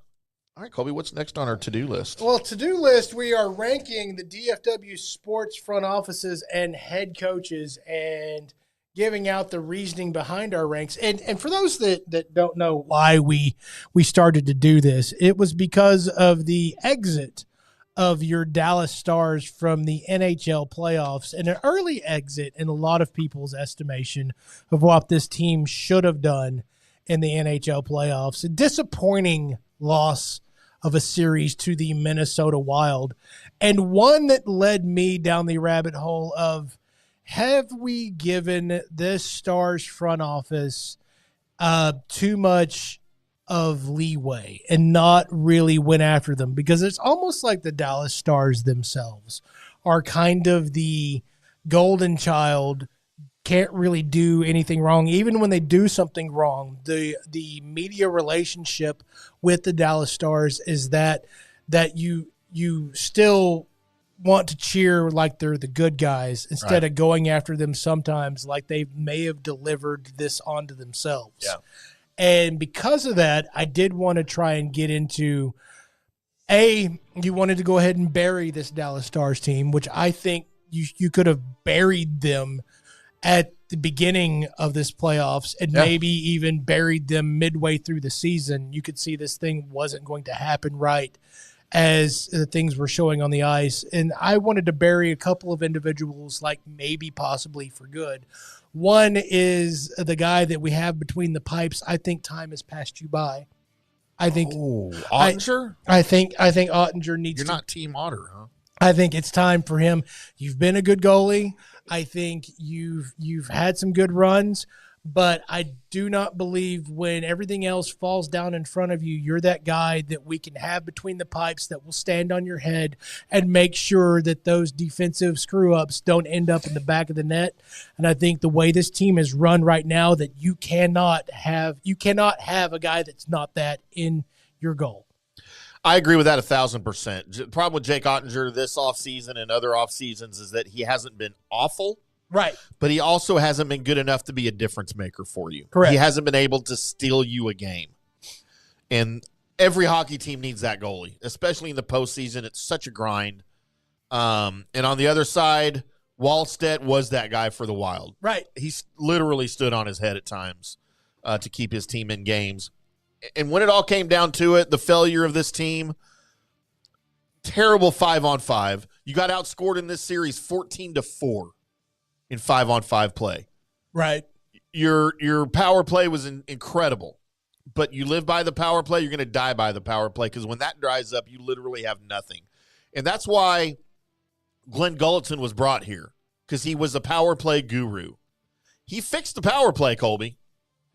All right, Colby, what's next on our to-do list? Well, to-do list, we are ranking the DFW sports front offices and head coaches and giving out the reasoning behind our ranks. And for those that don't know why we started to do this, it was because of the exit of your Dallas Stars from the NHL playoffs and an early exit in a lot of people's estimation of what this team should have done in the NHL playoffs. A disappointing loss of a series to the Minnesota Wild, and one that led me down the rabbit hole of, have we given this Stars front office too much of leeway and not really went after them? Because it's almost like the Dallas Stars themselves are kind of the golden child, can't really do anything wrong. Even when they do something wrong, the media relationship with the Dallas Stars is that you still want to cheer like they're the good guys instead of going after them sometimes like they may have delivered this onto themselves. Yeah. And because of that, I did want to try and get into, you wanted to go ahead and bury this Dallas Stars team, which I think you could have buried them at the beginning of this playoffs and maybe even buried them midway through the season. You could see this thing wasn't going to happen right as things were showing on the ice. And I wanted to bury a couple of individuals, like maybe possibly for good. One is the guy that we have between the pipes. I think time has passed you by. I think Ottinger? I think Ottinger needs You're not Team Otter, huh? I think it's time for him. You've been a good goalie. I think you've had some good runs, but I do not believe when everything else falls down in front of you, you're that guy that we can have between the pipes that will stand on your head and make sure that those defensive screw-ups don't end up in the back of the net. And I think the way this team is run right now, that you cannot have a guy that's not that in your goal. I agree with that 1,000%. The problem with Jake Ottinger this offseason and other off seasons is that he hasn't been awful. Right. But he also hasn't been good enough to be a difference maker for you. Correct. He hasn't been able to steal you a game. And every hockey team needs that goalie, especially in the postseason. It's such a grind. And on the other side, Wallstedt was that guy for the Wild. Right. He literally stood on his head at times to keep his team in games. And when it all came down to it, the failure of this team, terrible 5-on-5. You got outscored in this series 14-4 in 5-on-5 play. Right. Your power play was incredible, but you live by the power play, you're going to die by the power play, because when that dries up, you literally have nothing. And that's why Glenn Gulletson was brought here, because he was a power play guru. He fixed the power play, Colby.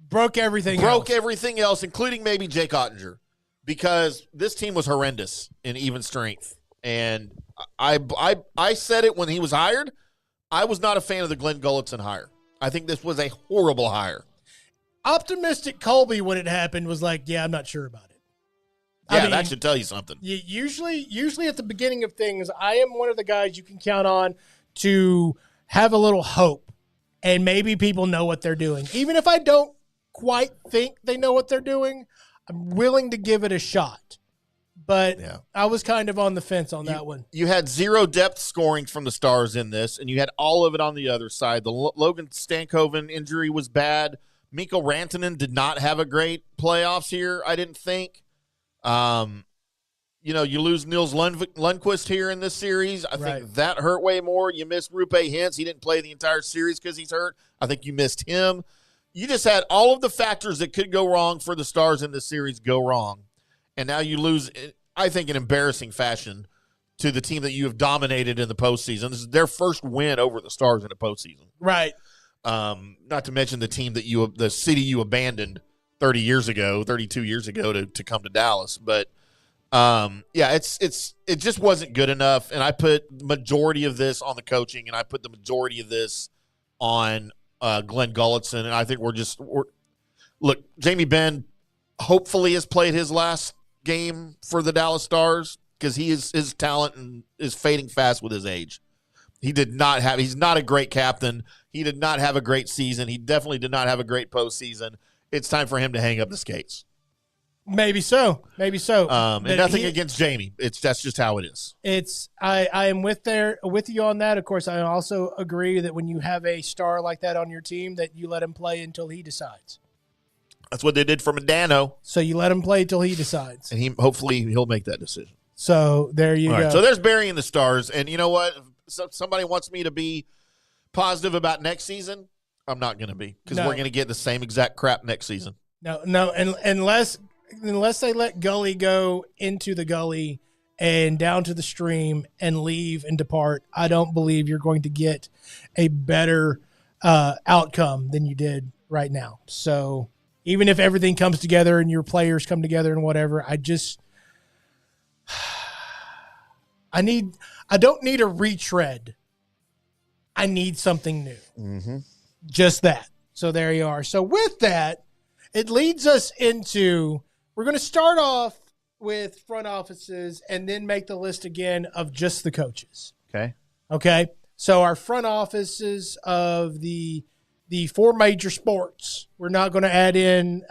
Broke everything else, including maybe Jake Ottinger, because this team was horrendous in even strength. And I said it when he was hired. I was not a fan of the Glenn Gulletson hire. I think this was a horrible hire. Optimistic Colby, when it happened, was like, yeah, I'm not sure about it. Yeah, I mean, that should tell you something. Usually at the beginning of things, I am one of the guys you can count on to have a little hope, and maybe people know what they're doing. Even if I don't quite think they know what they're doing, I'm willing to give it a shot. But I was kind of on the fence on that one. You had zero depth scoring from the Stars in this, and you had all of it on the other side. The Logan Stankoven injury was bad. Mikko Rantanen did not have a great playoffs here, I didn't think. You lose Nils Lundqvist here in this series. I think that hurt way more. You missed Rupe Hintz. He didn't play the entire series because he's hurt. I think you missed him. You just had all of the factors that could go wrong for the Stars in this series go wrong. And now you lose, I think, in embarrassing fashion to the team that you have dominated in the postseason. This is their first win over the Stars in the postseason. Right. Not to mention the team the city you abandoned 32 years ago to come to Dallas. But it just wasn't good enough. And I put the majority of this on the coaching, and I put the majority of this on Glenn Gulletson. And I think look, Jamie Benn hopefully has played his last game for the Dallas Stars, because his talent is fading fast with his age. He's not a great captain. He did not have a great season. He definitely did not have a great postseason. It's time for him to hang up the skates. Maybe so. And nothing against Jamie. That's just how it is. I am with you on that. Of course, I also agree that when you have a star like that on your team, that you let him play until he decides. That's what they did for Modano. So you let him play until he decides. And hopefully he'll make that decision. So there you go. Right, so there's burying the stars. And you know what? If somebody wants me to be positive about next season, I'm not going to be, because we're going to get the same exact crap next season. No, and unless they let Gully go into the gully and down to the stream and leave and depart, I don't believe you're going to get a better outcome than you did right now. So even if everything comes together and your players come together and whatever, I don't need a retread. I need something new. Mm-hmm. Just that. So there you are. So with that, it leads us into, we're going to start off with front offices and then make the list again of just the coaches. Okay. So our front offices of the four major sports, we're not going to add in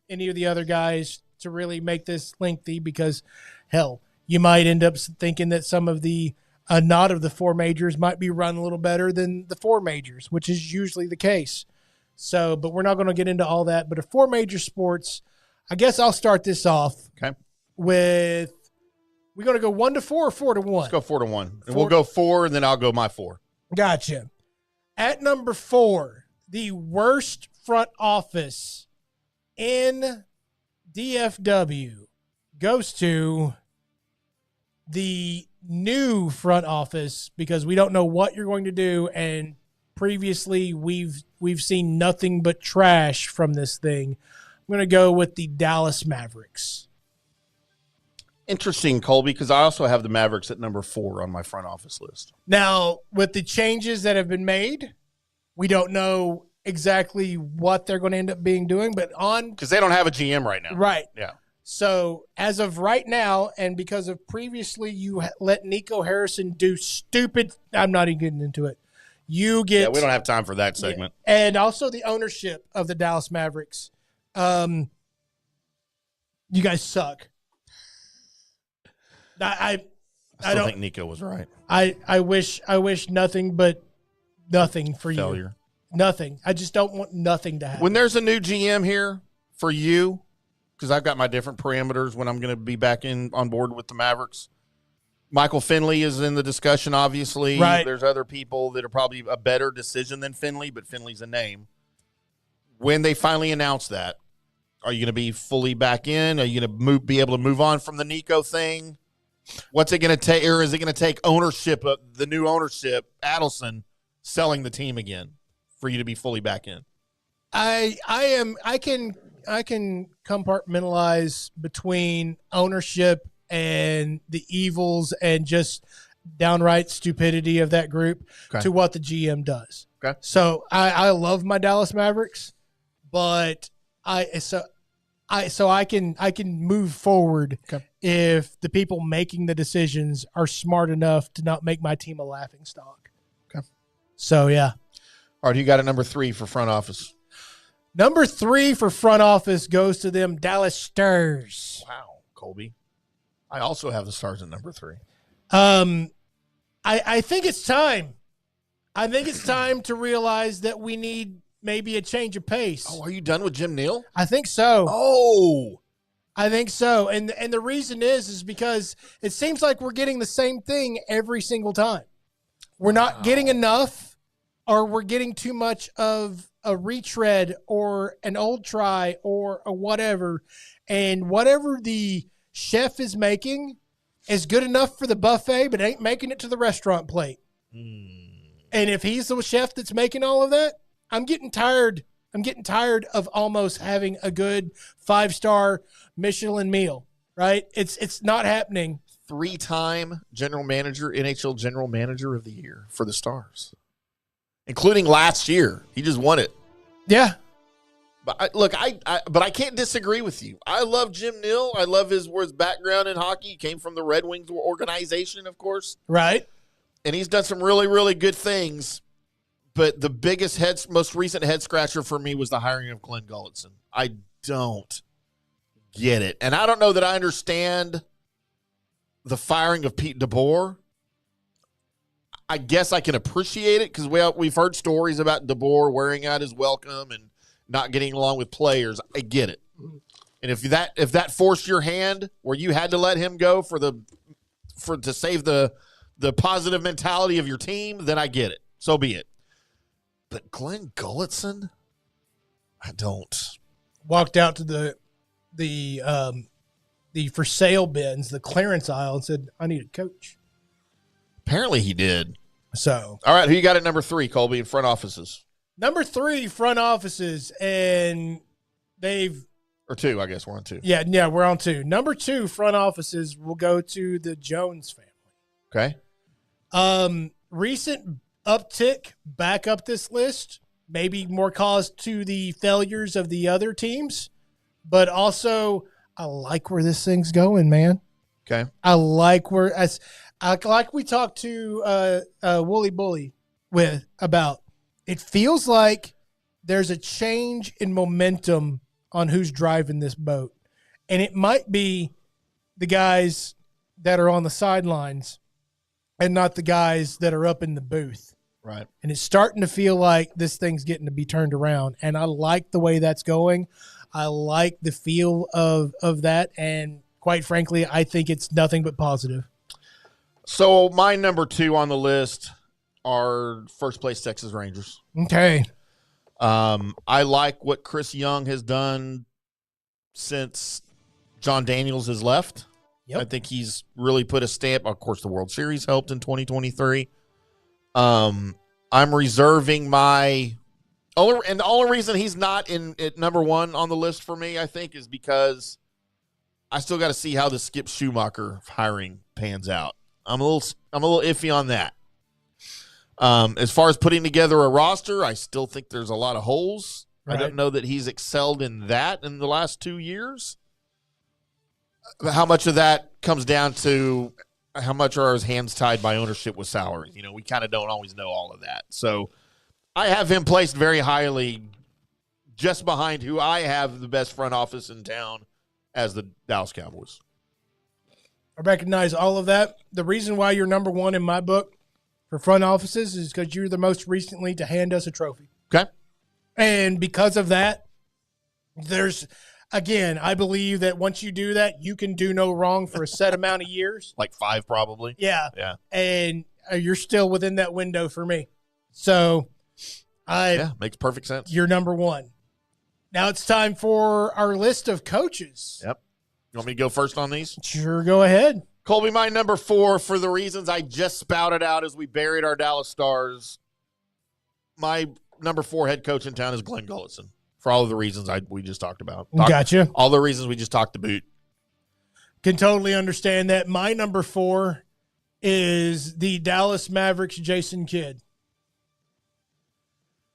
any of the other guys to really make this lengthy, because hell, you might end up thinking that some of the not of the four majors might be run a little better than the four majors, which is usually the case. So, but we're not going to get into all that. But the four major sports, I guess I'll start this off with, we're going to go 1 to 4 or 4 to 1? Let's go 4 to 1. And we'll go 4, and then I'll go my 4. Gotcha. At number 4, the worst front office in DFW goes to the new front office, because we don't know what you're going to do, and previously we've seen nothing but trash from this thing. I'm going to go with the Dallas Mavericks. Interesting, Colby, because I also have the Mavericks at number 4 on my front office list. Now, with the changes that have been made, we don't know exactly what they're going to end up doing, but because they don't have a GM right now. Right. Yeah. So as of right now, and because of previously you let Nico Harrison do stupid, I'm not even getting into it. You get. Yeah, we don't have time for that segment. And also the ownership of the Dallas Mavericks. You guys suck. I still think Nico was right. I wish nothing but nothing for Failure. You. Nothing. I just don't want nothing to happen. When there's a new GM here for you, because I've got my different parameters when I'm going to be back on board with the Mavericks. Michael Finley is in the discussion, obviously. Right. There's other people that are probably a better decision than Finley, but Finley's a name. When they finally announce that, are you going to be fully back in? Are you going to be able to move on from the Nico thing? What's it going to take, or is it going to take ownership of the new ownership, Adelson, selling the team again for you to be fully back in? I can compartmentalize between ownership and the evils and just downright stupidity of that group to what the GM does. Okay. So I love my Dallas Mavericks, but I can move forward if the people making the decisions are smart enough to not make my team a laughing stock. Okay. So yeah. All right, you got a number 3 for front office. Number 3 for front office goes to them Dallas Stars. Wow, Colby. I also have the Stars at number 3. I think it's time. I think it's time to realize that we need maybe a change of pace. Oh, are you done with Jim Neal? I think so. Oh, I think so. And the reason is because it seems like we're getting the same thing every single time. We're not getting enough, or we're getting too much of a retread or an old try or a whatever. And whatever the chef is making is good enough for the buffet, but ain't making it to the restaurant plate. And if he's the chef that's making all of that, I'm getting tired. I'm getting tired of almost having a good 5-star Michelin meal, right? It's not happening. 3-time general manager, NHL general manager of the year for the Stars, including last year. He just won it. Yeah. But I can't disagree with you. I love Jim Neal. I love his background in hockey. He came from the Red Wings organization, of course. Right. and he's done some really, really good things. But the most recent head scratcher for me was the hiring of Glenn Gulletson. I don't get it. And I don't know that I understand the firing of Pete DeBoer. I guess I can appreciate it because we've heard stories about DeBoer wearing out his welcome and not getting along with players. I get it. And if that forced your hand where you had to let him go to save the positive mentality of your team, then I get it. So be it. But Glenn Gulletson, I don't. Walked out to the for sale bins, the clearance aisle, and said, "I need a coach." Apparently he did. So, all right, who you got at number 3, Colby, in front offices? Number 3, front offices, and or 2, I guess we're on 2. Yeah, we're on 2. Number 2, front offices will go to the Jones family. Okay. Recent uptick back up this list, maybe more cause to the failures of the other teams, but also I like where this thing's going, man. Okay. I like we talked to Wooly Bully about. It feels like there's a change in momentum on who's driving this boat. And it might be the guys that are on the sidelines and not the guys that are up in the booth. Right. And it's starting to feel like this thing's getting to be turned around. And I like the way that's going. I like the feel of that. And quite frankly, I think it's nothing but positive. So my number 2 on the list are first place Texas Rangers. Okay. I like what Chris Young has done since John Daniels has left. Yep. I think he's really put a stamp. Of course, the World Series helped in 2023. I'm reserving the only reason he's not at number 1 on the list for me, I think, is because I still got to see how the Skip Schumacher hiring pans out. I'm a little iffy on that. As far as putting together a roster, I still think there's a lot of holes. Right. I don't know that he's excelled in that in the last 2 years. How much of that comes down to how much are his hands tied by ownership with salaries? We kind of don't always know all of that. So I have him placed very highly just behind who I have the best front office in town as the Dallas Cowboys. I recognize all of that. The reason why you're number 1 in my book for front offices is because you're the most recently to hand us a trophy. Okay. And because of that, I believe that once you do that, you can do no wrong for a set amount of years. Like 5 probably. Yeah. Yeah. And you're still within that window for me. So makes perfect sense. You're number 1. Now it's time for our list of coaches. Yep. You want me to go first on these? Sure, go ahead. Colby, my number 4, for the reasons I just spouted out as we buried our Dallas Stars, my number 4 head coach in town is Glenn Gulletson, for all of the reasons we just talked about. Gotcha. All the reasons we just talked about. Can totally understand that. My number 4 is the Dallas Mavericks, Jason Kidd.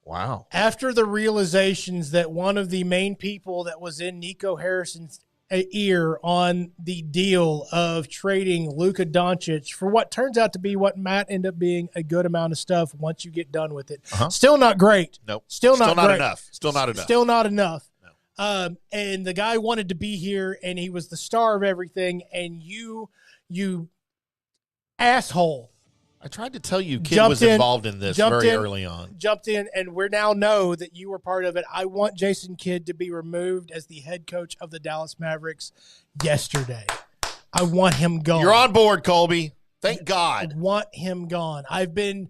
Wow. After the realizations that one of the main people that was in Nico Harrison's ear on the deal of trading Luka Doncic for what turns out to be what might end up being a good amount of stuff once you get done with it. Uh-huh. Still not great. Nope. Still not great. Enough. Still not enough. Still not enough. No. And the guy wanted to be here, and he was the star of everything, and you asshole. I tried to tell you Kidd was involved in this very early on. Jumped in, and we now know that you were part of it. I want Jason Kidd to be removed as the head coach of the Dallas Mavericks yesterday. I want him gone. You're on board, Colby. Thank God. I want him gone. I've been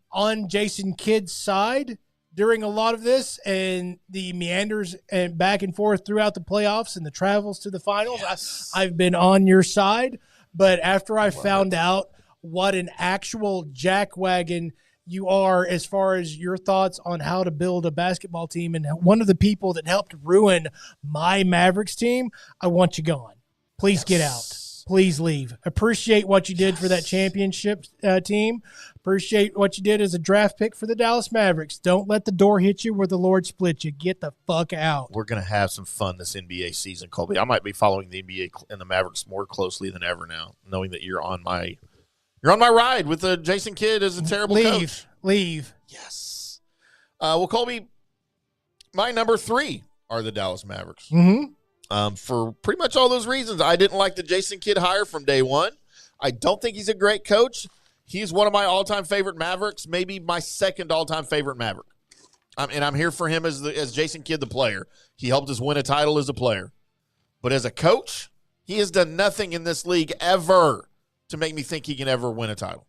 on Jason Kidd's side during a lot of this and the meanders and back and forth throughout the playoffs and the travels to the finals. Yes. I've been on your side, but after I found out what an actual jackwagon you are as far as your thoughts on how to build a basketball team and one of the people that helped ruin my Mavericks team, I want you gone. Please get out. Please leave. Appreciate what you did for that championship team. Appreciate what you did as a draft pick for the Dallas Mavericks. Don't let the door hit you where the Lord split you. Get the fuck out. We're going to have some fun this NBA season, Colby. I might be following the NBA and the Mavericks more closely than ever now, knowing that you're on my You're on my ride with Jason Kidd as a terrible coach. Leave. Yes. Well, Colby, my number 3 are the Dallas Mavericks. Mm-hmm. For pretty much all those reasons. I didn't like the Jason Kidd hire from day one. I don't think he's a great coach. He's one of my all-time favorite Mavericks, maybe my second all-time favorite Maverick. And I'm here for him as Jason Kidd, the player. He helped us win a title as a player. But as a coach, he has done nothing in this league ever to make me think he can ever win a title,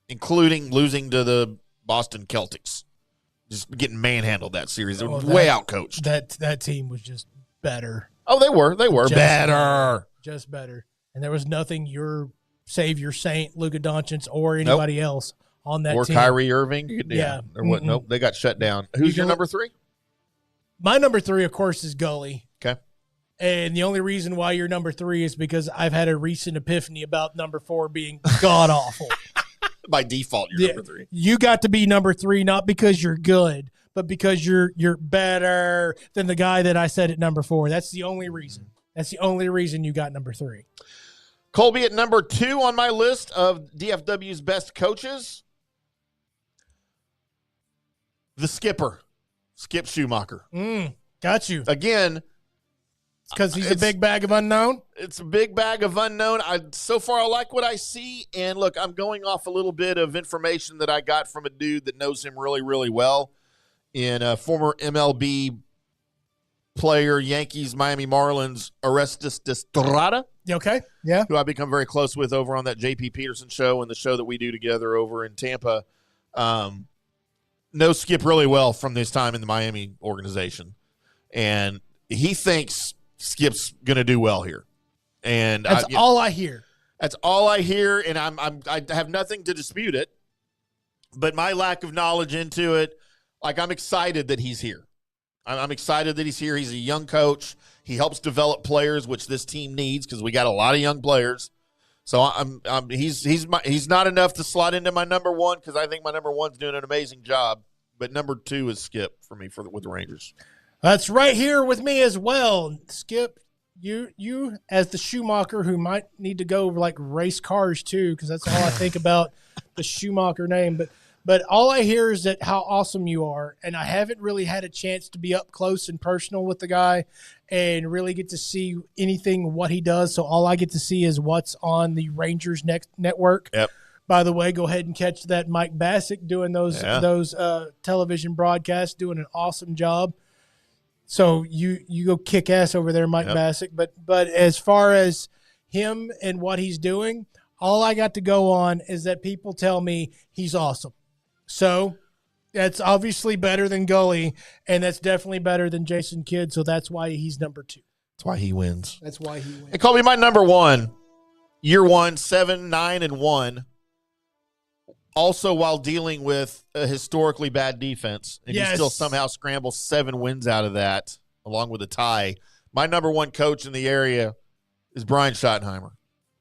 including losing to the Boston Celtics. Just getting manhandled that series. They were way outcoached. That team was just better. Oh, they were. They were better. Just better. And there was nothing your savior saint, Luka Doncic, or anybody else on that team. Or Kyrie Irving. Yeah. Nope, they got shut down. Who's your number 3? My number 3, of course, is Gully. Okay. And the only reason why you're number 3 is because I've had a recent epiphany about number 4 being god-awful. By default, you're number 3. You got to be number 3, not because you're good, but because you're better than the guy that I said at number 4. That's the only reason. That's the only reason you got number 3. Colby at number 2 on my list of DFW's best coaches. The skipper, Skip Schumacher. Got you. Again, because he's a big bag of unknown? It's a big bag of unknown. So far, I like what I see. And look, I'm going off a little bit of information that I got from a dude that knows him really, really well. In a former MLB player, Yankees, Miami Marlins, Orestes Destrada. Okay, yeah. Who I've become very close with over on that J.P. Peterson show and the show that we do together over in Tampa. Knows Skip really well from his time in the Miami organization. And he thinks Skip's going to do well here. And that's all I hear. That's all I hear, and I have nothing to dispute it. But my lack of knowledge into it, like, I'm excited that he's here. I'm excited that he's here. He's a young coach. He helps develop players, which this team needs because we got a lot of young players. So he's not enough to slot into my number 1 because I think my number 1's doing an amazing job. But number 2 is Skip for me with the Rangers. That's right here with me as well. Skip, you as the Schumacher who might need to go like race cars too, because that's all I think about the Schumacher name. But all I hear is that how awesome you are, and I haven't really had a chance to be up close and personal with the guy and really get to see anything what he does. So all I get to see is what's on the Rangers network. Yep. By the way, go ahead and catch that Mike Bassick doing those television broadcasts, doing an awesome job. So you go kick ass over there, Mike Bassick. But as far as him and what he's doing, all I got to go on is that people tell me he's awesome. So that's obviously better than Gully, and that's definitely better than Jason Kidd. So that's why he's number 2. That's why he wins. That's why he wins. And Colby, my number 1, year 1, 7-9-1. Also, while dealing with a historically bad defense, and he still somehow scrambles 7 wins out of that, along with a tie. My number 1 coach in the area is Brian Schottenheimer.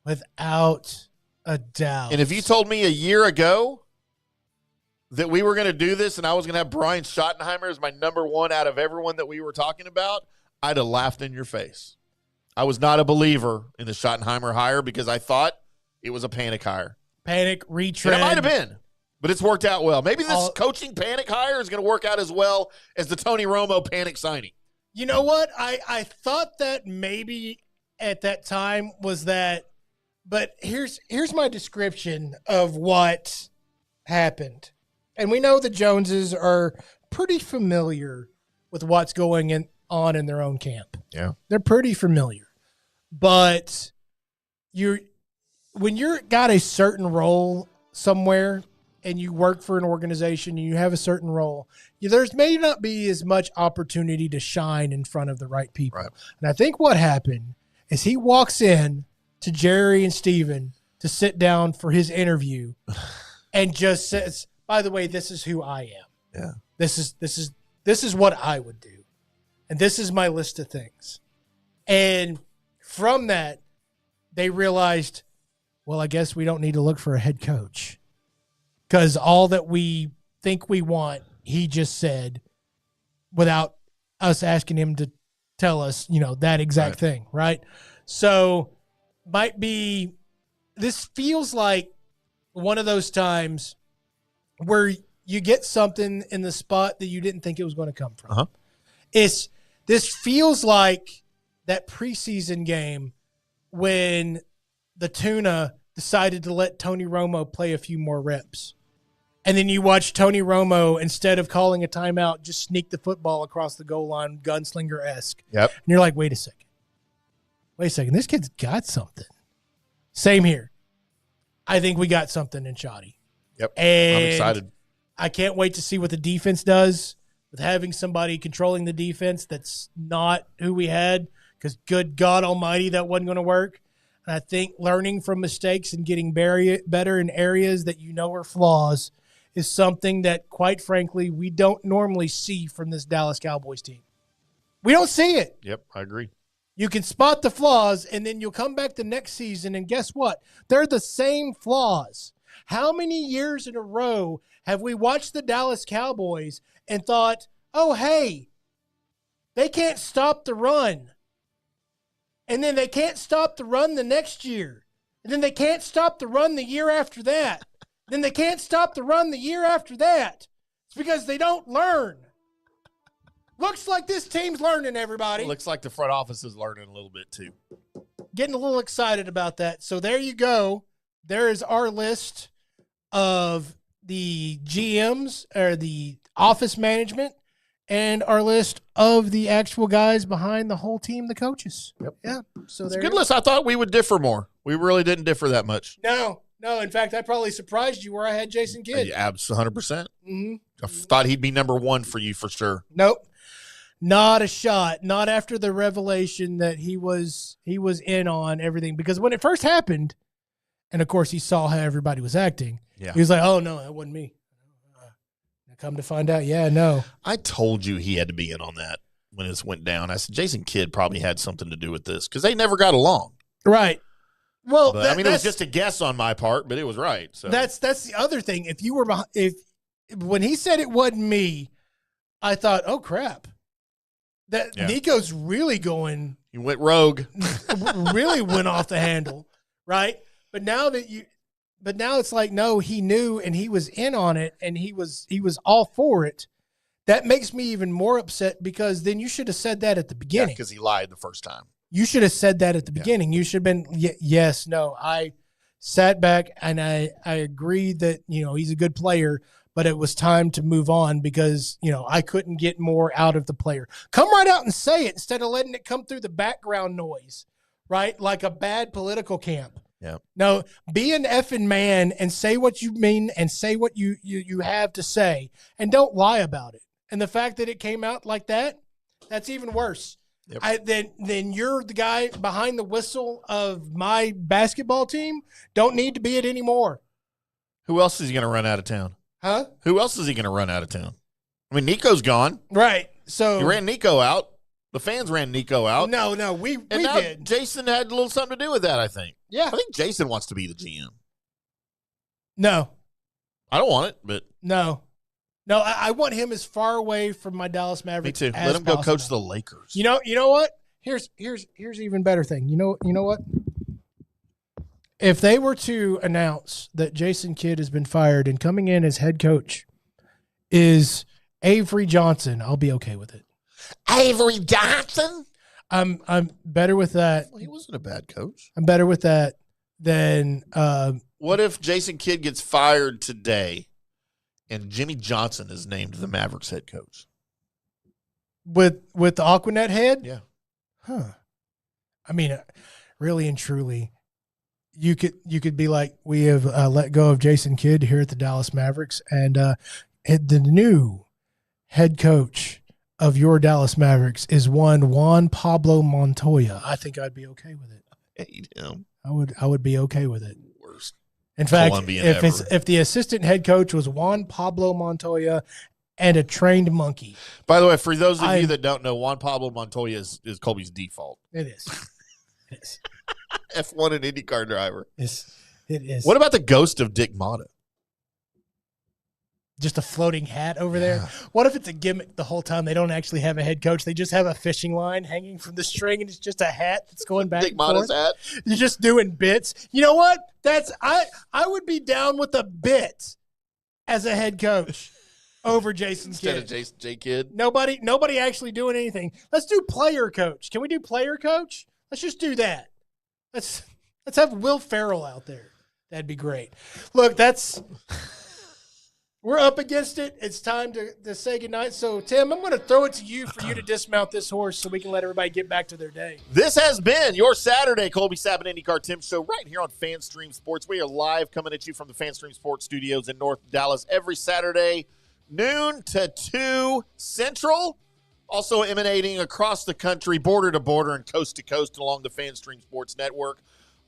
Without a doubt. And if you told me a year ago that we were going to do this and I was going to have Brian Schottenheimer as my number 1 out of everyone that we were talking about, I'd have laughed in your face. I was not a believer in the Schottenheimer hire because I thought it was a panic hire. Panic, retread. And it might have been, but it's worked out well. Maybe this coaching panic hire is going to work out as well as the Tony Romo panic signing. You know what? I thought that maybe at that time was that, but here's my description of what happened. And we know the Joneses are pretty familiar with what's going on in their own camp. Yeah. They're pretty familiar. But when you're got a certain role somewhere and you work for an organization and you have a certain role, there's may not be as much opportunity to shine in front of the right people. Right. And I think what happened is he walks in to Jerry and Steven to sit down for his interview and just says, by the way, this is who I am. Yeah. This is what I would do. And this is my list of things. And from that, they realized, well, I guess we don't need to look for a head coach because all that we think we want, he just said without us asking him to tell us, that exact thing, right? So this feels like one of those times where you get something in the spot that you didn't think it was going to come from. Uh-huh. This feels like that preseason game when the Tuna decided to let Tony Romo play a few more reps. And then you watch Tony Romo, instead of calling a timeout, just sneak the football across the goal line, gunslinger-esque. Yep. And you're like, wait a second. This kid's got something. Same here. I think we got something in Shoddy. Yep. And I'm excited. I can't wait to see what the defense does with having somebody controlling the defense that's not who we had, because good God almighty, that wasn't going to work. And I think learning from mistakes and getting better in areas that you know are flaws is something that, quite frankly, we don't normally see from this Dallas Cowboys team. We don't see it. Yep, I agree. You can spot the flaws, and then you'll come back the next season, and guess what? They're the same flaws. How many years in a row have we watched the Dallas Cowboys and thought, oh, hey, they can't stop the run. And then they can't stop the run the next year. And then they can't stop the run the year after that. Then they can't stop the run the year after that. It's because they don't learn. Looks like this team's learning, everybody. Looks like the front office is learning a little bit too. Getting a little excited about that. So there you go. There is our list of the GMs, or the office management, and our list of the actual guys behind the whole team, the coaches. Yep. Yeah. So It's a good list. I thought we would differ more. We really didn't differ that much. No. In fact, I probably surprised you where I had Jason Kidd. Yeah, 100%. Mm-hmm. I thought he'd be number one for you for sure. Nope. Not a shot. Not after the revelation that he was in on everything. Because when it first happened, and of course he saw how everybody was acting, yeah, he was like, oh, no, that wasn't me. Come to find out, yeah, no. I told you he had to be in on that when this went down. I said, Jason Kidd probably had something to do with this because they never got along. Right. Well, but, it was just a guess on my part, but it was right. So that's the other thing. If you were when he said it wasn't me, I thought, oh crap, Nico's really going. He went rogue. Really went off the handle, right? But now it's like, no, he knew and he was in on it and he was all for it. That makes me even more upset, because then you should have said that at the beginning. Because he lied the first time. You should have said that at the beginning. You should have been, yes, no. I sat back and I agreed that, he's a good player, but it was time to move on because, I couldn't get more out of the player. Come right out and say it instead of letting it come through the background noise, right? Like a bad political camp. Yeah. No, be an effing man and say what you mean and say what you have to say, and don't lie about it. And the fact that it came out like that, that's even worse. Yep. Then you're the guy behind the whistle of my basketball team. Don't need to be it anymore. Who else is he going to run out of town? Huh? Who else is he going to run out of town? I mean, Nico's gone. Right. So he ran Nico out. The fans ran Nico out. No, we did. Jason had a little something to do with that, I think. Yeah. I think Jason wants to be the GM. No. I don't want it, but. No, I want him as far away from my Dallas Mavericks. Me too. As Let him go possible. coach the Lakers. You know what? Here's even better thing. You know what? If they were to announce that Jason Kidd has been fired and coming in as head coach is Avery Johnson, I'll be okay with it. Avery Johnson? I'm better with that. Well, he wasn't a bad coach. I'm better with that than what if Jason Kidd gets fired today and Jimmy Johnson is named the Mavericks head coach? With the Aquanet head? Yeah. Huh. I mean, really and truly, you could be like, we have let go of Jason Kidd here at the Dallas Mavericks, and the new head coach of your Dallas Mavericks is Juan Pablo Montoya. I think I'd be okay with it. I hate him. I would be okay with it. Worst. In fact, Colombian if the assistant head coach was Juan Pablo Montoya and a trained monkey. By the way, for those of you that don't know, Juan Pablo Montoya is Colby's default. It is. It is. F1 and IndyCar driver. It is. What about the ghost of Dick Motta? just a floating hat over there. What if it's a gimmick the whole time? They don't actually have a head coach. They just have a fishing line hanging from the string, and it's just a hat that's going back and forth. Hat. You're just doing bits. You know what? I would be down with a bit as a head coach over Jason Kidd. Instead of Jason J. Kidd. Nobody actually doing anything. Let's do player coach. Can we do player coach? Let's just do that. Let's have Will Ferrell out there. That'd be great. Look, we're up against it. It's time to say goodnight. So, Tim, I'm going to throw it to you for you to dismount this horse so we can let everybody get back to their day. This has been your Saturday Colby Sapp IndyCarTim Show right here on FanStream Sports. We are live coming at you from the FanStream Sports studios in North Dallas every Saturday, noon to 2 Central. Also emanating across the country, border to border and coast to coast along the FanStream Sports Network.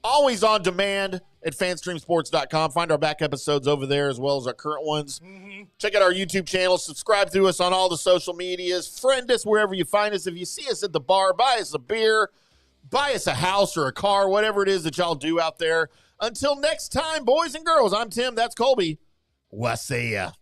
Always on demand at fanstreamsports.com. Find our back episodes over there as well as our current ones. Mm-hmm. Check out our YouTube channel. Subscribe to us on all the social medias. Friend us wherever you find us. If you see us at the bar, buy us a beer, buy us a house or a car, whatever it is that y'all do out there. Until next time, boys and girls, I'm Tim. That's Colby. We'll see ya.